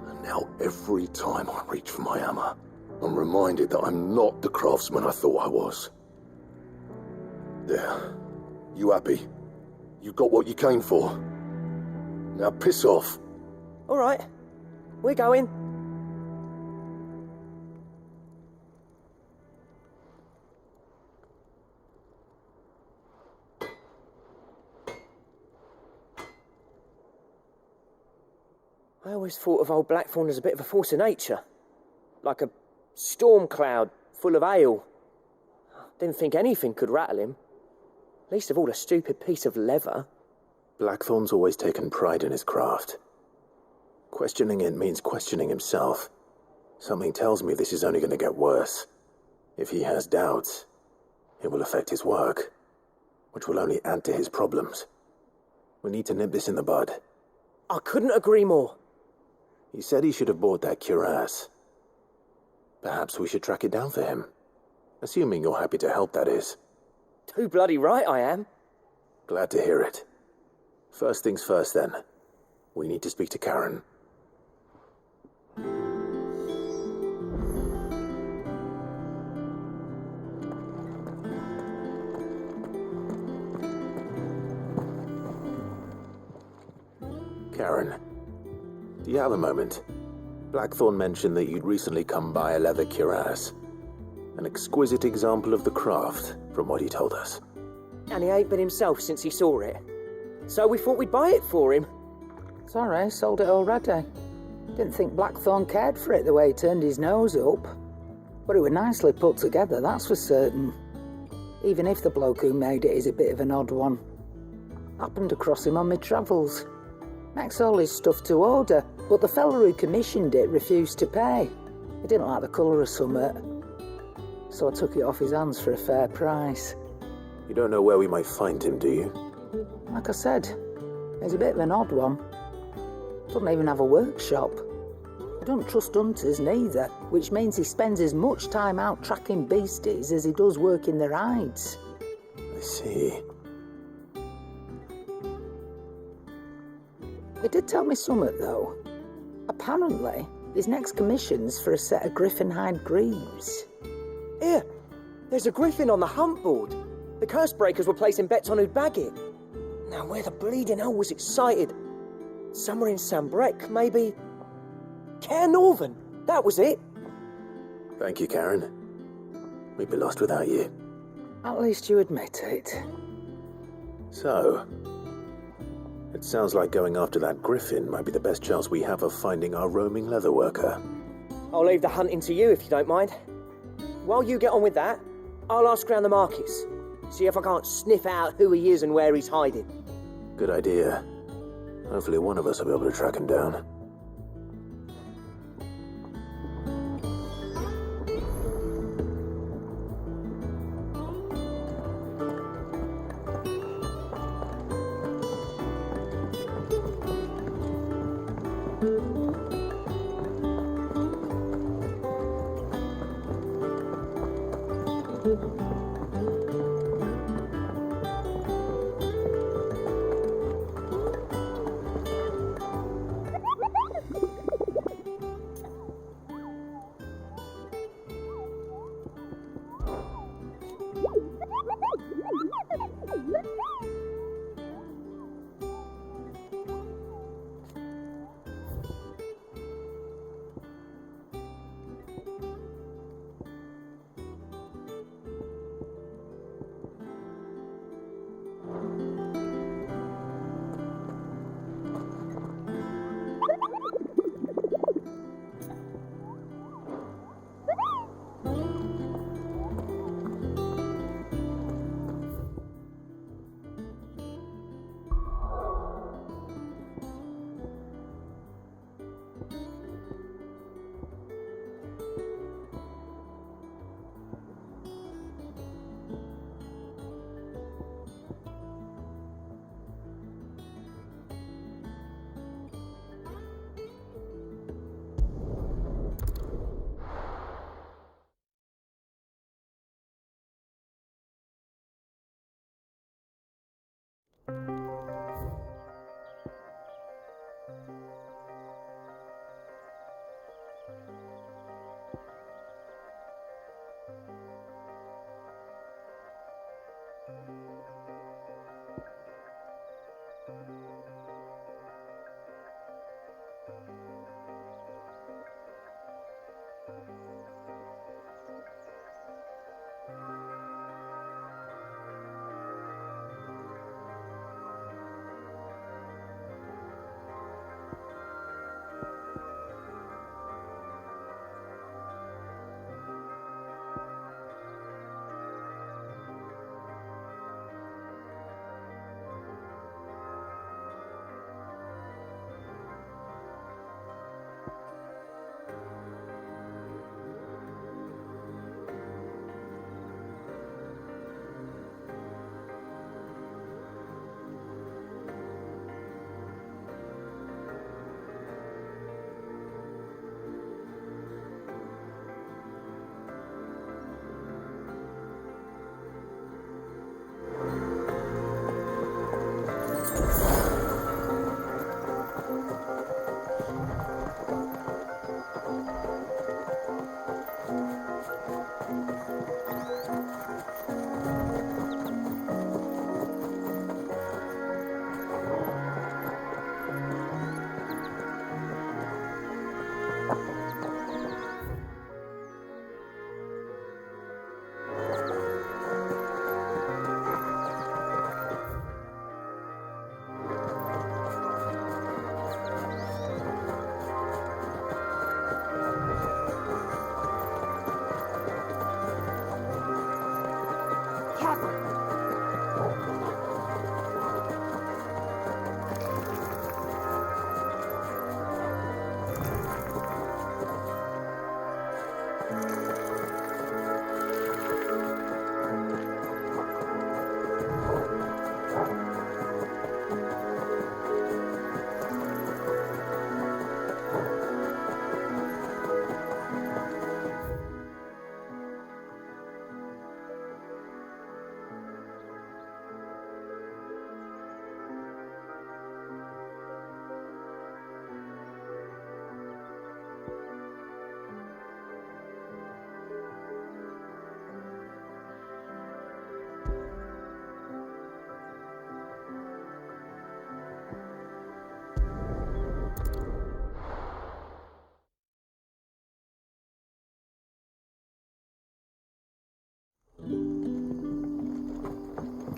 And now every time I reach for my hammer, I'm reminded that I'm not the craftsman I thought I was. There. You happy? You got what you came for. Now piss off. All right. We're going. I always thought of old Blackthorne as a bit of a force of nature. Like a storm cloud full of hail. Didn't think anything could rattle him. Least of all a stupid piece of leather. Blackthorne's always taken pride in his craft. Questioning it means questioning himself. Something tells me this is only going to get worse. If he has doubts, it will affect his work, which will only add to his problems. We need to nip this in the bud. I couldn't agree more. He said he should have bought that cuirass. Perhaps we should track it down for him. Assuming you're happy to help, that is. Too bloody right I am. Glad to hear it. First things first, then. We need to speak to Karen. Karen, do you have a moment? Blackthorne mentioned that you'd recently come by a leather cuirass. An exquisite example of the craft, from what he told us. And he ain't been himself since he saw it. So we thought we'd buy it for him. Sorry, sold it already. Didn't think Blackthorne cared for it the way he turned his nose up. But it was nicely put together, that's for certain. Even if the bloke who made it is a bit of an odd one. Happened across him on my travels. Makes all his stuff to order, but the fella who commissioned it refused to pay. He didn't like the colour of summit. So I took it off his hands for a fair price. You don't know where we might find him, do you? Like I said, he's a bit of an odd one. Doesn't even have a workshop. I don't trust hunters neither, which means he spends as much time out tracking beasties as he does working their hides. I see. He did tell me something, though. Apparently, his next commission's for a set of griffin hide greaves. Here, there's a griffin on the hunt board. The curse breakers were placing bets on who'd bag it. Now, where the bleeding hell was excited? Somewhere in Sambrec, maybe? Care Northern, that was it. Thank you, Karen. We'd be lost without you. At least you admit it. So, It sounds like going after that griffin might be the best chance we have of finding our roaming leatherworker. I'll leave the hunting to you if you don't mind. While you get on with that, I'll ask around the markets. See if I can't sniff out who he is and where he's hiding. Good idea. Hopefully one of us will be able to track him down.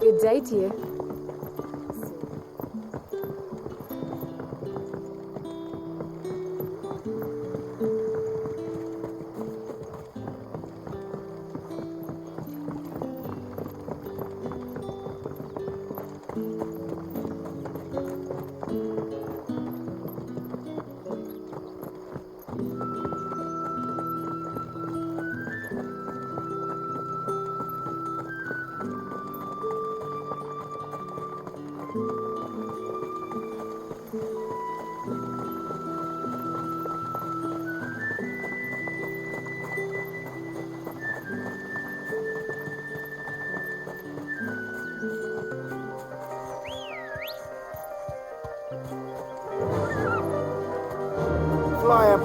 Good day to you.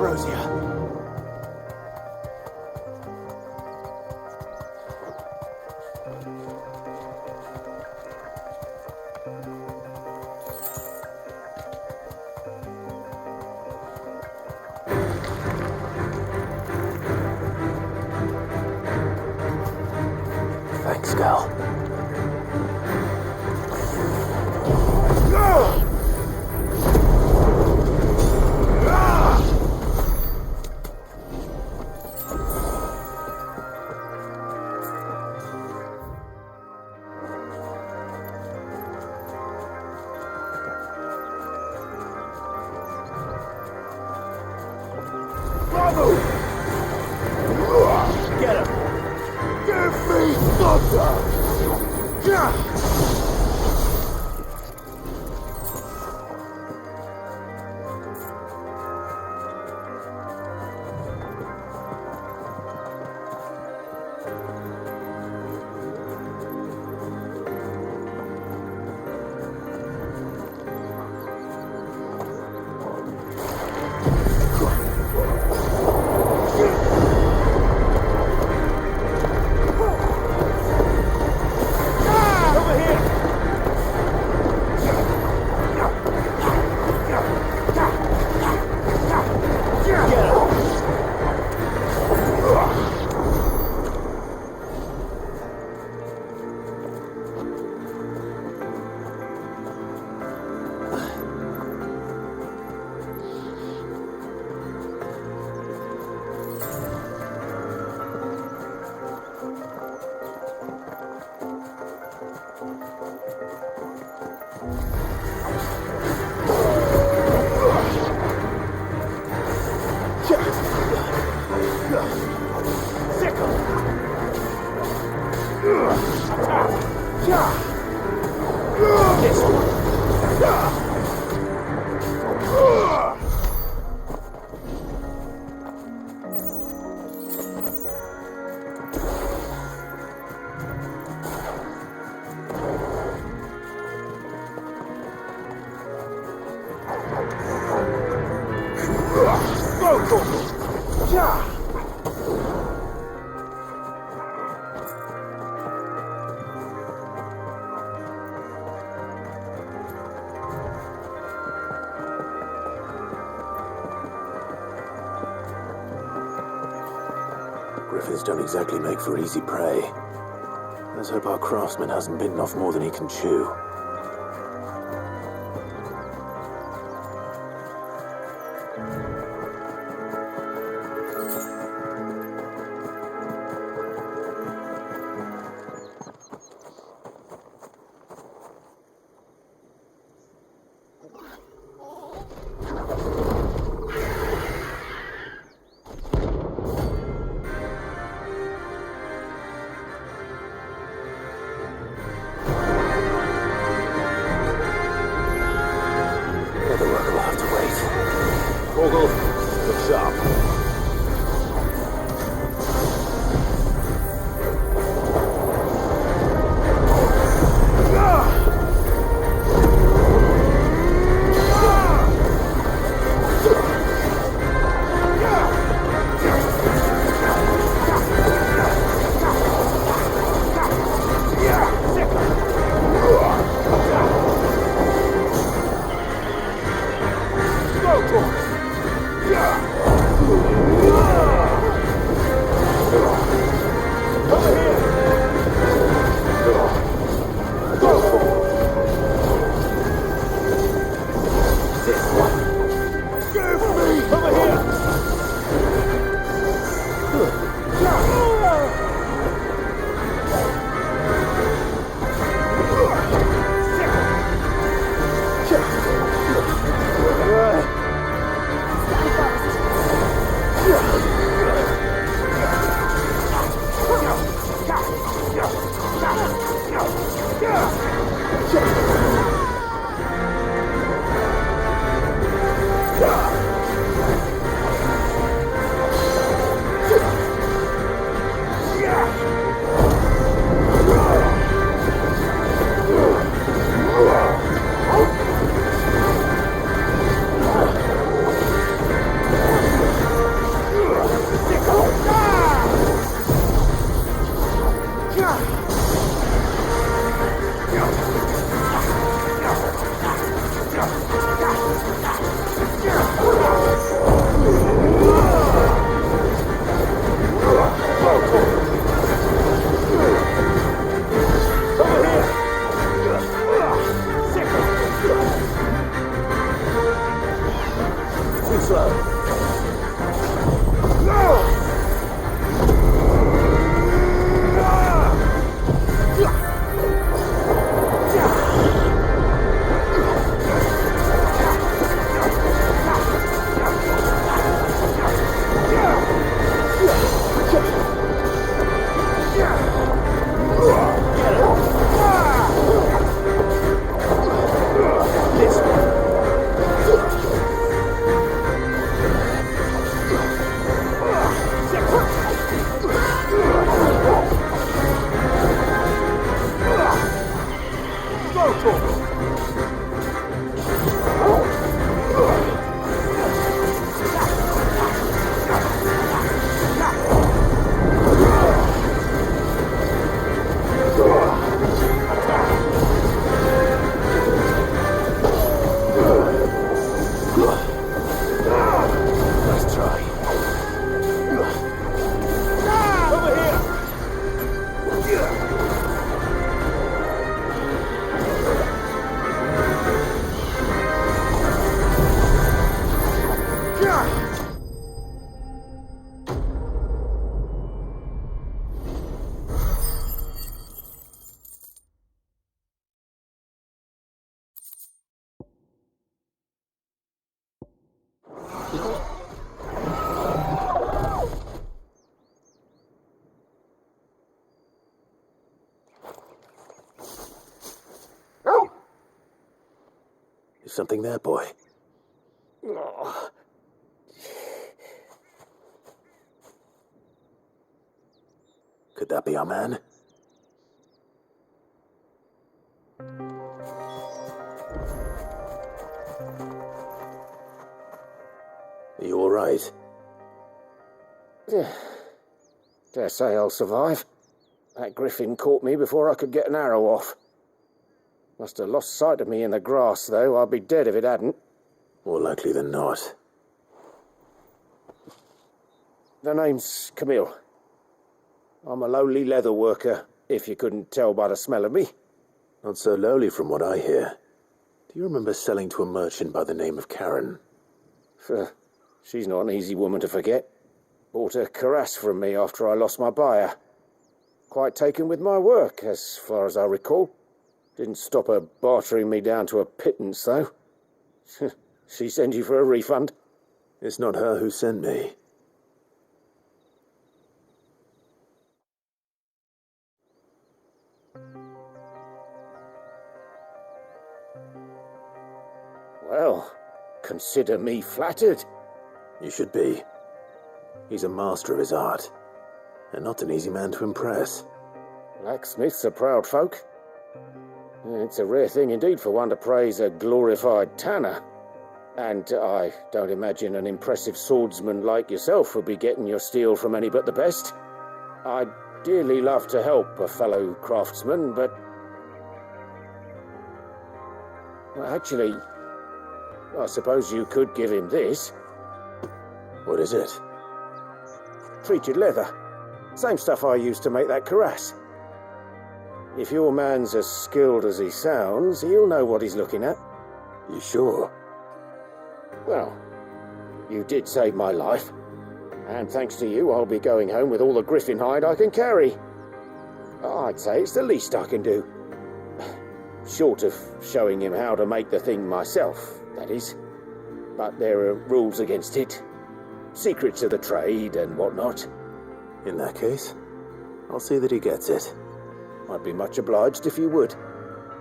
ambrosia. Thanks, Gal. Get him! Give me thunder! Griffins don't exactly make for easy prey. Let's hope our craftsman hasn't bitten off more than he can chew. Is something there, boy? Oh. Could that be our man? Are you all right? Yeah. Dare say I'll survive. That griffin caught me before I could get an arrow off. Must have lost sight of me in the grass, though. I'd be dead if it hadn't. More likely than not. The name's Kamil. I'm a lowly leather worker, if you couldn't tell by the smell of me. Not so lowly from what I hear. Do you remember selling to a merchant by the name of Karen? She's not an easy woman to forget. Bought a cuirass from me after I lost my buyer. Quite taken with my work, as far as I recall. Didn't stop her bartering me down to a pittance, though. She sent you for a refund? It's not her who sent me. Well, consider me flattered. You should be. He's a master of his art, and not an easy man to impress. Blacksmiths are proud folk. It's a rare thing indeed for one to praise a glorified tanner. And I don't imagine an impressive swordsman like yourself would be getting your steel from any but the best. I'd dearly love to help a fellow craftsman, but... Well, actually, I suppose you could give him this. What is it? Treated leather. Same stuff I used to make that cuirass. If your man's as skilled as he sounds, he'll know what he's looking at. You sure? Well, you did save my life. And thanks to you, I'll be going home with all the griffin hide I can carry. I'd say it's the least I can do. Short of showing him how to make the thing myself, that is. But there are rules against it. Secrets of the trade and whatnot. In that case, I'll see that he gets it. I'd be much obliged if you would.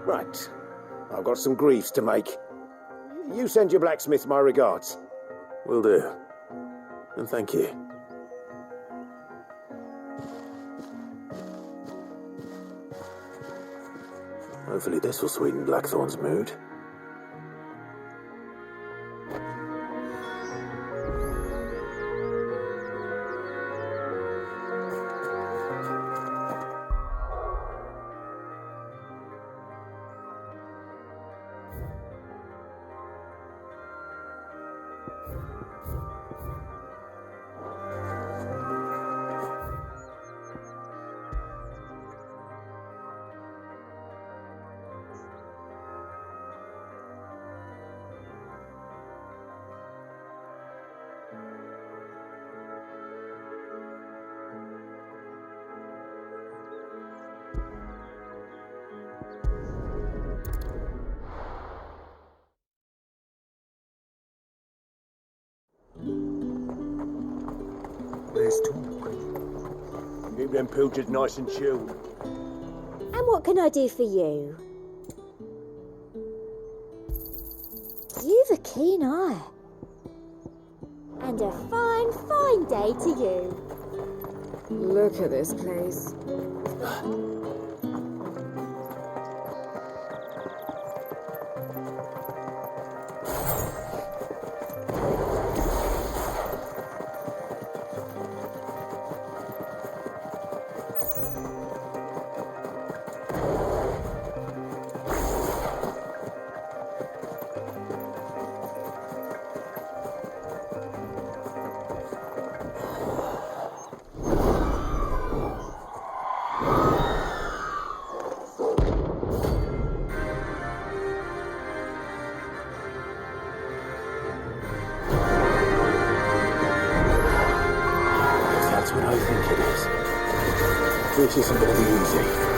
Right. I've got some greaves to make. You send your blacksmith my regards. Will do. And thank you. Hopefully this will sweeten Blackthorne's mood. There's talk. Keep them pilchards nice and chilled. And what can I do for you? You've a keen eye. And a fine, fine day to you. Look at this place. This isn't going to be easy.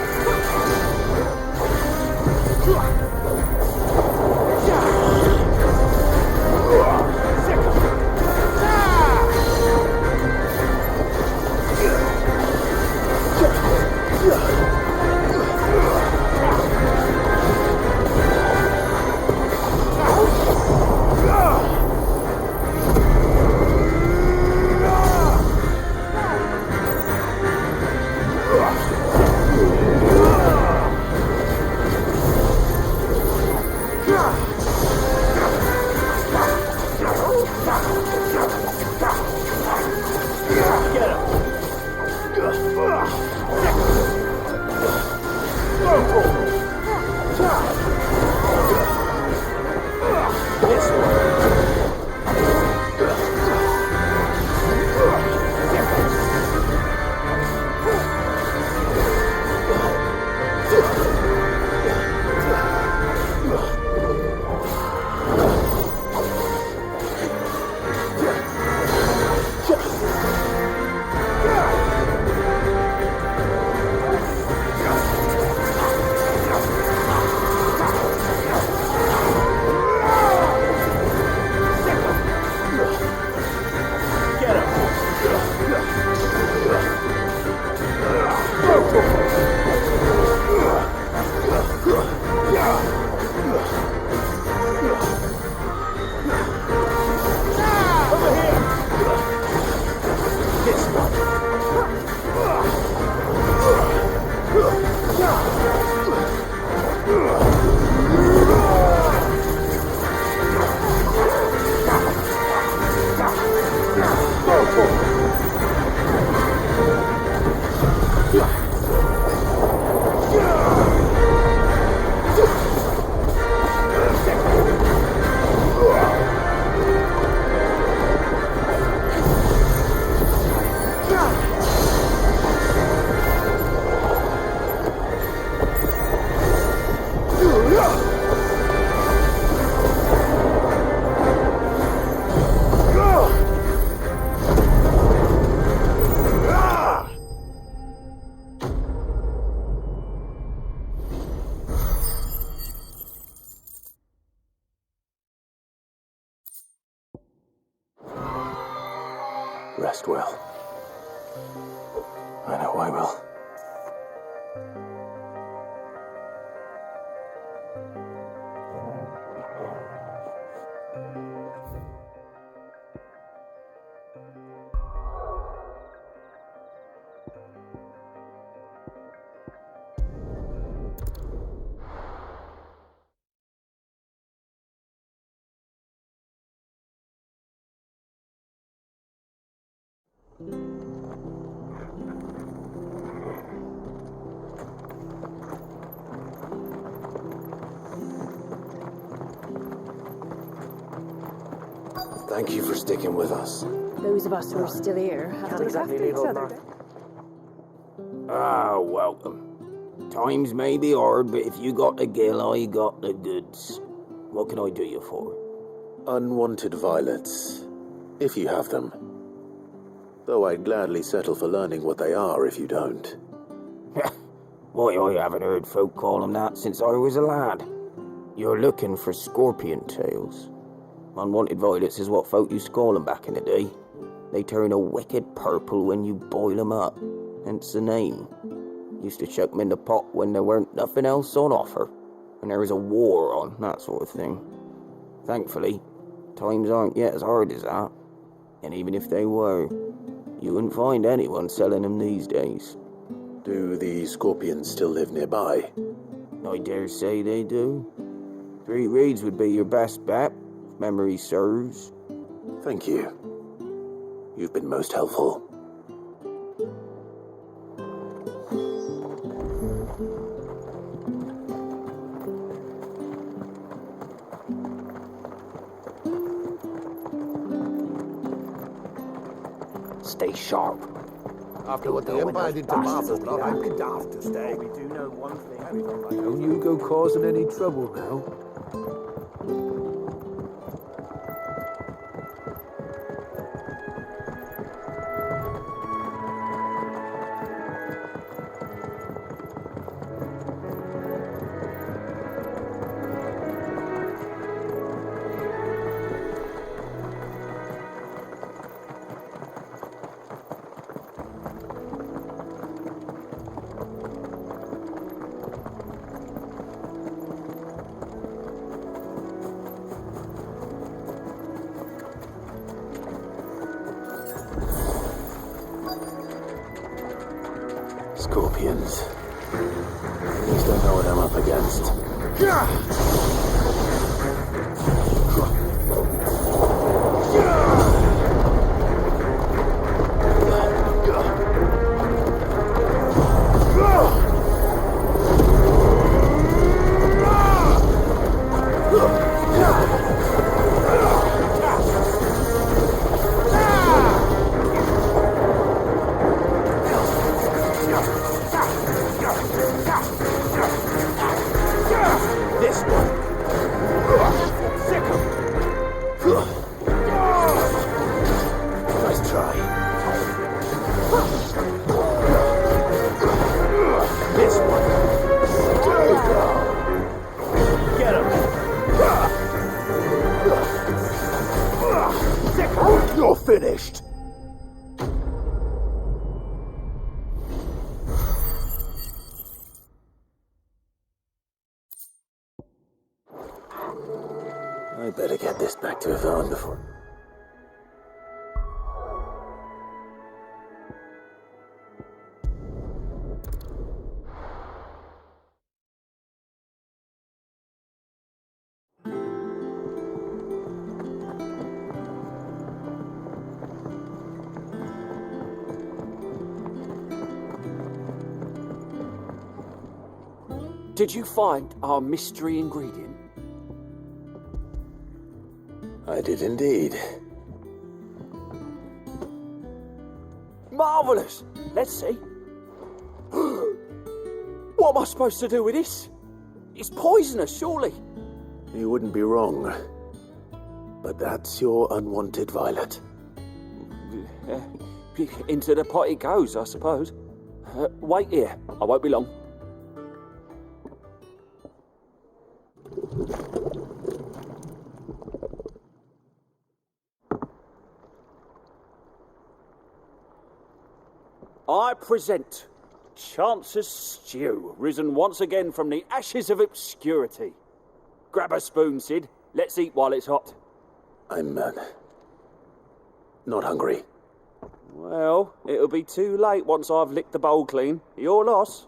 Rest well. I know I will. Thank you for sticking with us. Those of us who are still here have to look after each other. Ah, welcome. Times may be hard, but if you got the gill, I got the goods. What can I do you for? Unwanted violets, if you have them. Though I'd gladly settle for learning what they are if you don't. Why, I haven't heard folk call them that since I was a lad. You're looking for scorpion tails. Unwanted violets is what folk used to call them back in the day. They turn a wicked purple when you boil them up, hence the name. Used to chuck them in the pot when there weren't nothing else on offer, when there was a war on, that sort of thing. Thankfully, times aren't yet as hard as that, and even if they were, you wouldn't find anyone selling them these days. Do the scorpions still live nearby? I dare say they do. 3 reeds would be your best bet, if memory serves. Thank you. You've been most helpful. Stay sharp. After what the Empire did to Marvel, I'm daft to stay. We do know one thing. Don't you go causing any trouble now. Scorpions. At least I know what I'm up against. You're finished! I better get this back to Yvonne before... Did you find our mystery ingredient? I did indeed. Marvellous! Let's see. What am I supposed to do with this? It's poisonous, surely. You wouldn't be wrong. But that's your unwanted violet. Into the pot it goes, I suppose. Wait here. I won't be long. I present Chance's Stew, risen once again from the ashes of obscurity. Grab a spoon, Sid. Let's eat while it's hot. I'm, not hungry. Well, it'll be too late once I've licked the bowl clean. Your loss.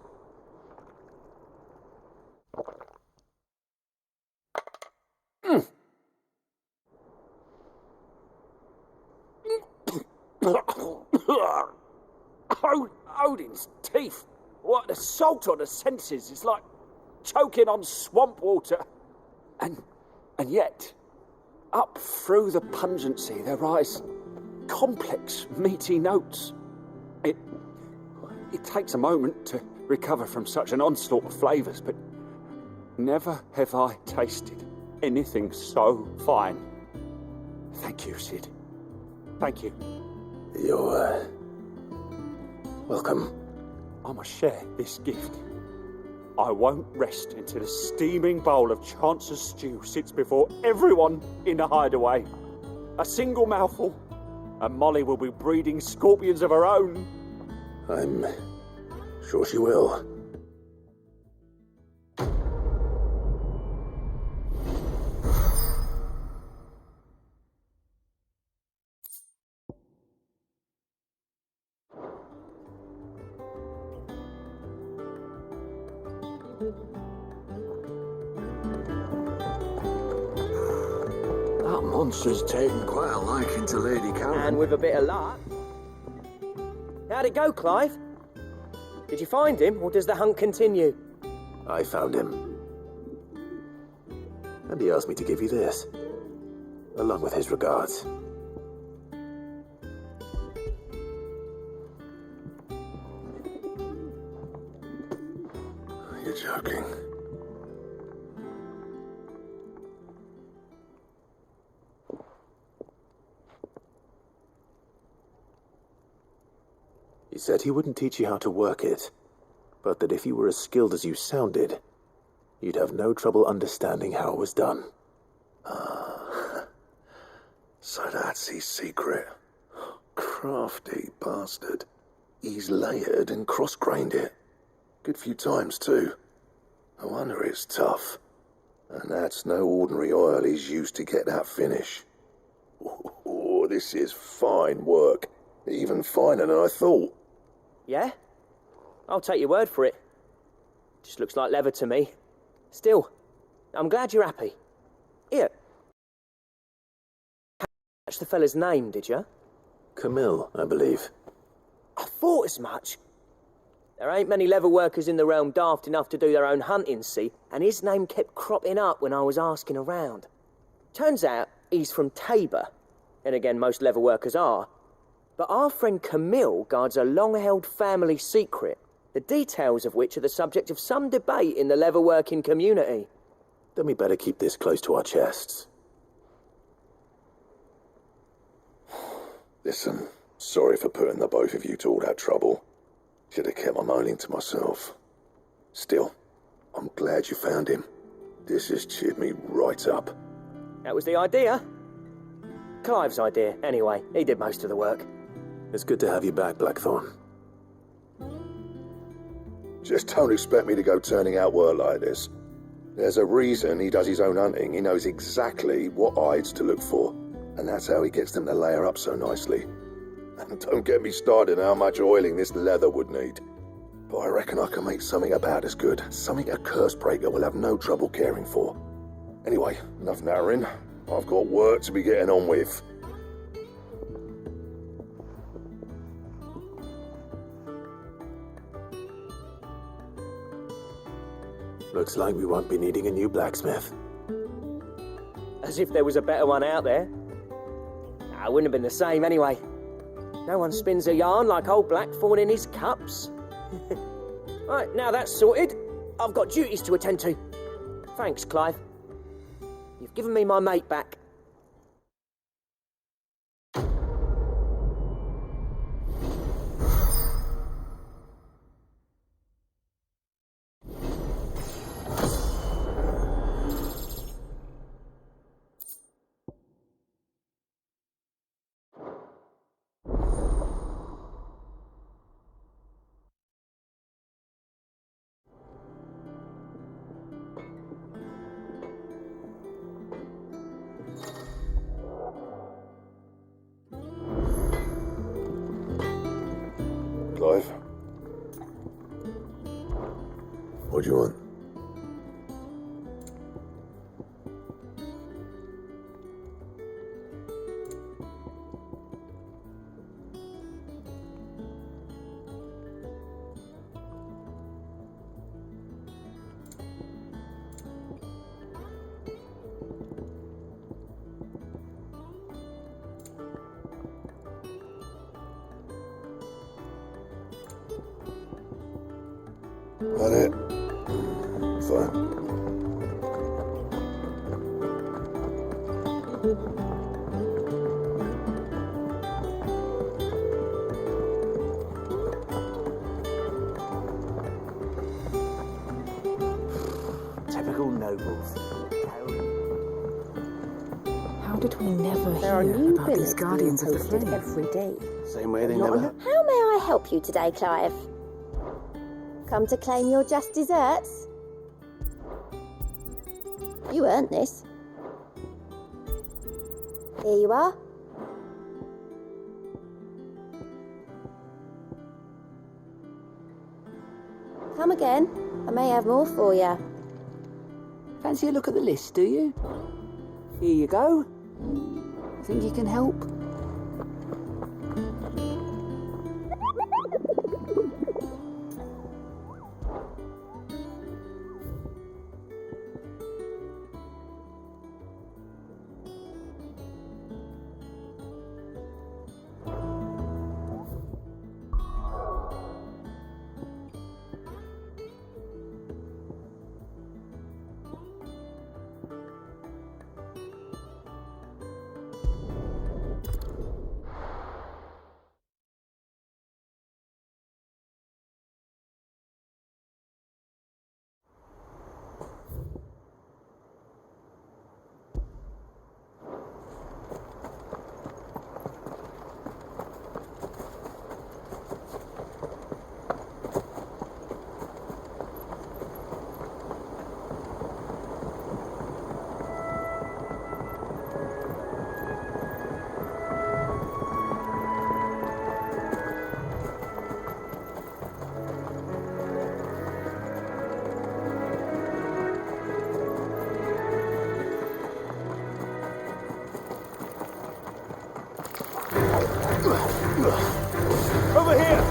Odin's teeth. What an assault on the senses. It's like choking on swamp water. And yet, Up through the pungency, there rise complex, meaty notes. It takes a moment to recover from such an onslaught of flavours, but never have I tasted anything so fine. Thank you, Sid. Thank you. You're, welcome. I must share this gift. I won't rest until a steaming bowl of Chance's stew sits before everyone in the hideaway. A single mouthful, and Molly will be breeding scorpions of her own. I'm sure she will. That monster's taken quite a liking to Lady Karen. And with a bit of luck. How'd it go, Clive? Did you find him, or does the hunt continue? I found him. And he asked me to give you this, along with his regards. You're joking. He said he wouldn't teach you how to work it, but that if you were as skilled as you sounded, you'd have no trouble understanding how it was done. So that's his secret. Crafty bastard. He's layered and cross-grained it. Good few times, too. No wonder it's tough. And that's no ordinary oil he's used to get that finish. Oh, this is fine work. Even finer than I thought. Yeah? I'll take your word for it. Just looks like leather to me. Still, I'm glad you're happy. Here. Catch the fella's name, did you? Kamil, I believe. I thought as much. There ain't many leather workers in the realm daft enough to do their own hunting, see, and his name kept cropping up when I was asking around. Turns out he's from Tabor, and again most leather workers are. But our friend Kamil guards a long-held family secret, the details of which are the subject of some debate in the leather-working community. Then we better keep this close to our chests. Listen, sorry for putting the both of you to all that trouble. Should have kept my moaning to myself. Still, I'm glad you found him. This has cheered me right up. That was the idea. Clive's idea, anyway. He did most of the work. It's good to have you back, Blackthorne. Just don't expect me to go turning out work like this. There's a reason he does his own hunting. He knows exactly what hides to look for. And that's how he gets them to layer up so nicely. And don't get me started on how much oiling this leather would need. But I reckon I can make something about as good. Something a curse breaker will have no trouble caring for. Anyway, enough narrowing. I've got work to be getting on with. Looks like we won't be needing a new blacksmith. As if there was a better one out there. It wouldn't have been the same anyway. No one spins a yarn like old Blackthorne in his cups. Right, now that's sorted, I've got duties to attend to. Thanks, Clive. You've given me my mate back. Clive? What do you want? That it? Fine. Typical nobles. How did we never There are hear new about these billets guardians being of the posted flame? every day. Same way they Not never... on the- How may I help you today, Clive? Come to claim your just desserts? You earned this. Here you are. Come again. I may have more for you. Fancy a look at the list, do you? Here you go. Think you can help? Over here!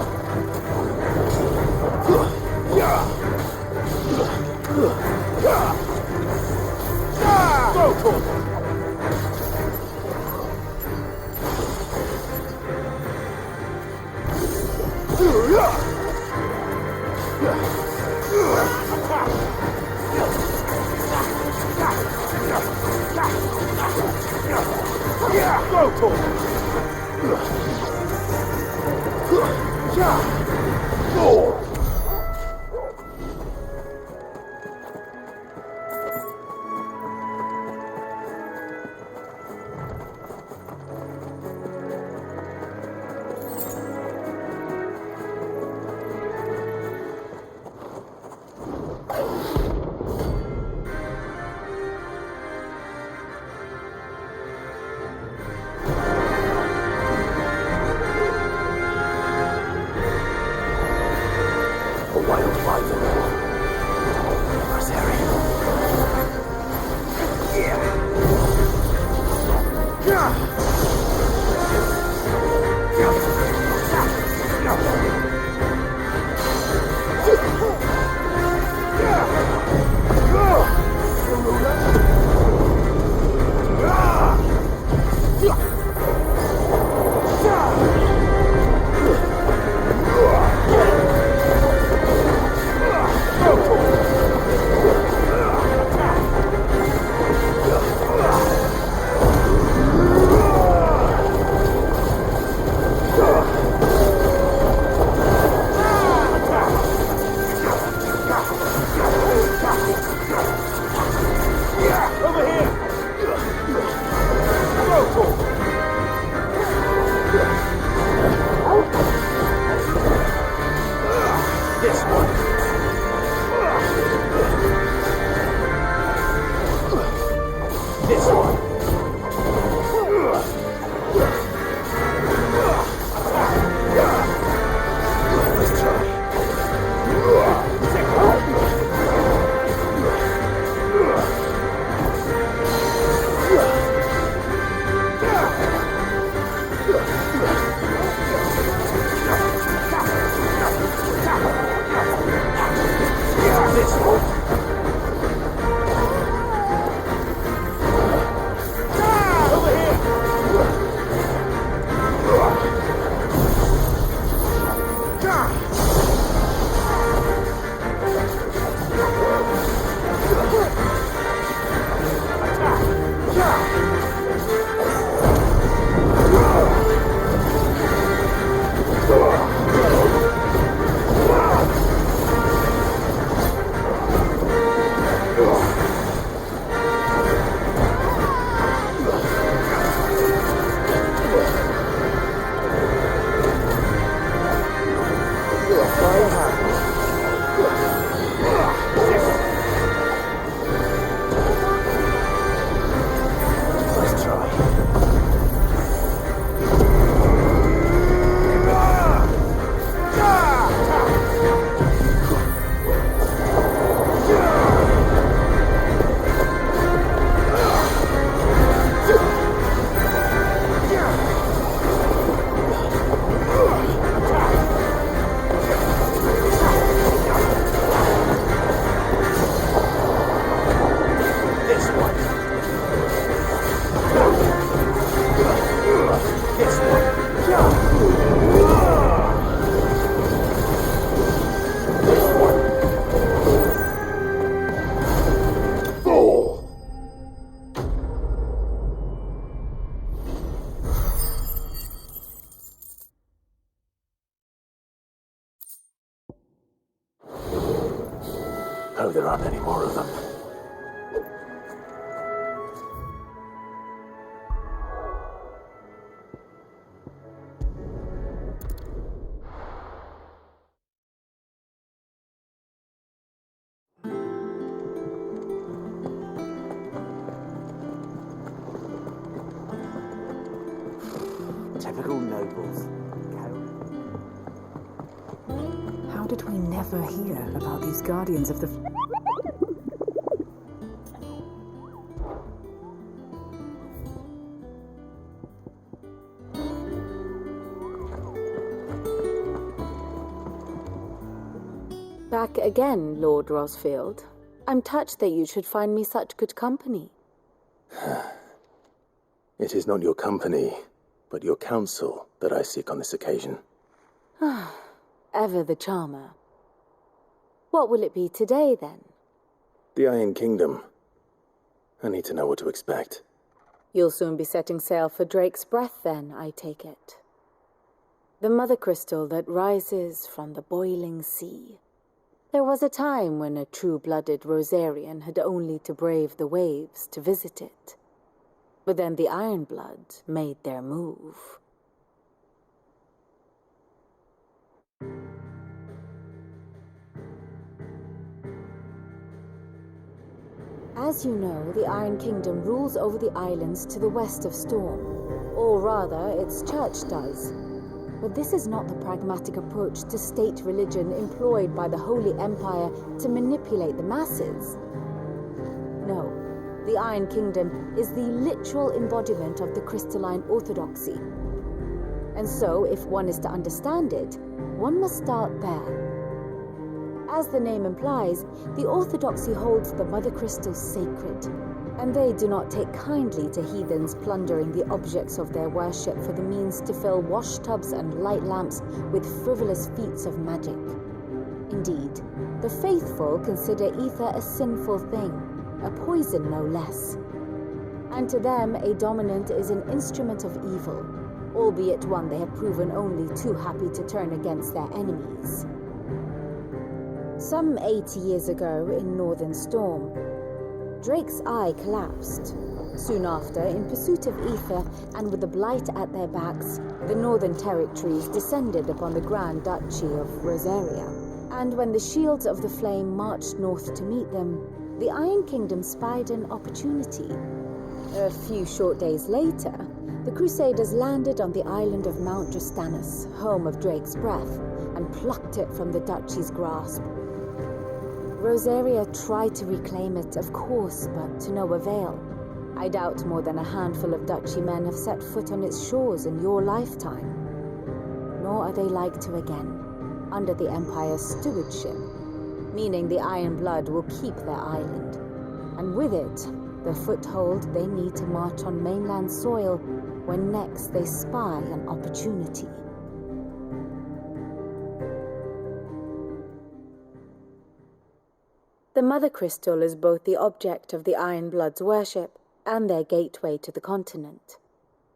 Go, Torgal! Go, Torgal! Oh, there aren't any more of them. Typical nobles. How did we never hear about these guardians of the... Back again, Lord Rosfield. I'm touched that you should find me such good company. It is not your company, but your counsel that I seek on this occasion. Ever the charmer. What will it be today, then? The Iron Kingdom. I need to know what to expect. You'll soon be setting sail for Drake's Breath, then, I take it. The mother crystal that rises from the boiling sea. There was a time when a true-blooded Rosarian had only to brave the waves to visit it. But then the Ironblood made their move. As you know, the Iron Kingdom rules over the islands to the west of Storm. Or rather, its church does. But this is not the pragmatic approach to state religion employed by the Holy Empire to manipulate the masses. No, the Iron Kingdom is the literal embodiment of the crystalline orthodoxy. And so, if one is to understand it, one must start there. As the name implies, the orthodoxy holds the mother crystals sacred, and they do not take kindly to heathens plundering the objects of their worship for the means to fill washtubs and light lamps with frivolous feats of magic. Indeed, the faithful consider ether a sinful thing, a poison no less. And to them, a dominant is an instrument of evil, albeit one they have proven only too happy to turn against their enemies. Some 80 years ago in Northern Storm, Drake's eye collapsed. Soon after, in pursuit of ether and with the blight at their backs, the Northern Territories descended upon the Grand Duchy of Rosaria. And when the Shields of the Flame marched north to meet them, the Iron Kingdom spied an opportunity. A few short days later, the Crusaders landed on the island of Mount Justanus, home of Drake's Breath, and plucked it from the duchy's grasp. Rosaria tried to reclaim it, of course, but to no avail. I doubt more than a handful of duchy men have set foot on its shores in your lifetime. Nor are they like to again, under the Empire's stewardship, meaning the Iron Blood will keep their island, and with it, the foothold they need to march on mainland soil when next they spy an opportunity. The Mother Crystal is both the object of the Iron Blood's worship and their gateway to the continent,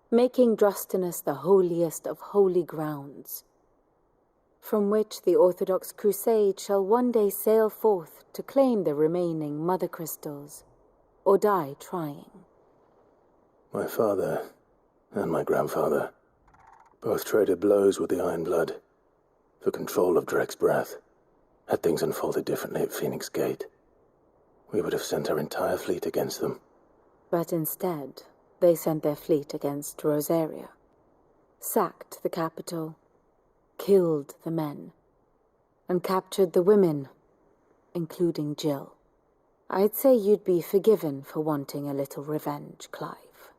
making Drustanus the holiest of holy grounds, from which the Orthodox Crusade shall one day sail forth to claim the remaining Mother Crystals, or die trying. My father and my grandfather both traded blows with the Iron Blood for control of Drake's Breath. Had things unfolded differently at Phoenix Gate, we would have sent our entire fleet against them. But instead, they sent their fleet against Rosaria, sacked the capital, killed the men, and captured the women, including Jill. I'd say you'd be forgiven for wanting a little revenge, Clive.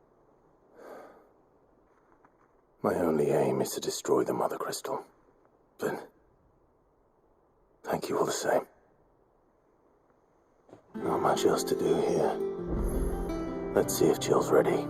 My only aim is to destroy the Mother Crystal, but thank you all the same. Not much else to do here. Let's see if Jill's ready.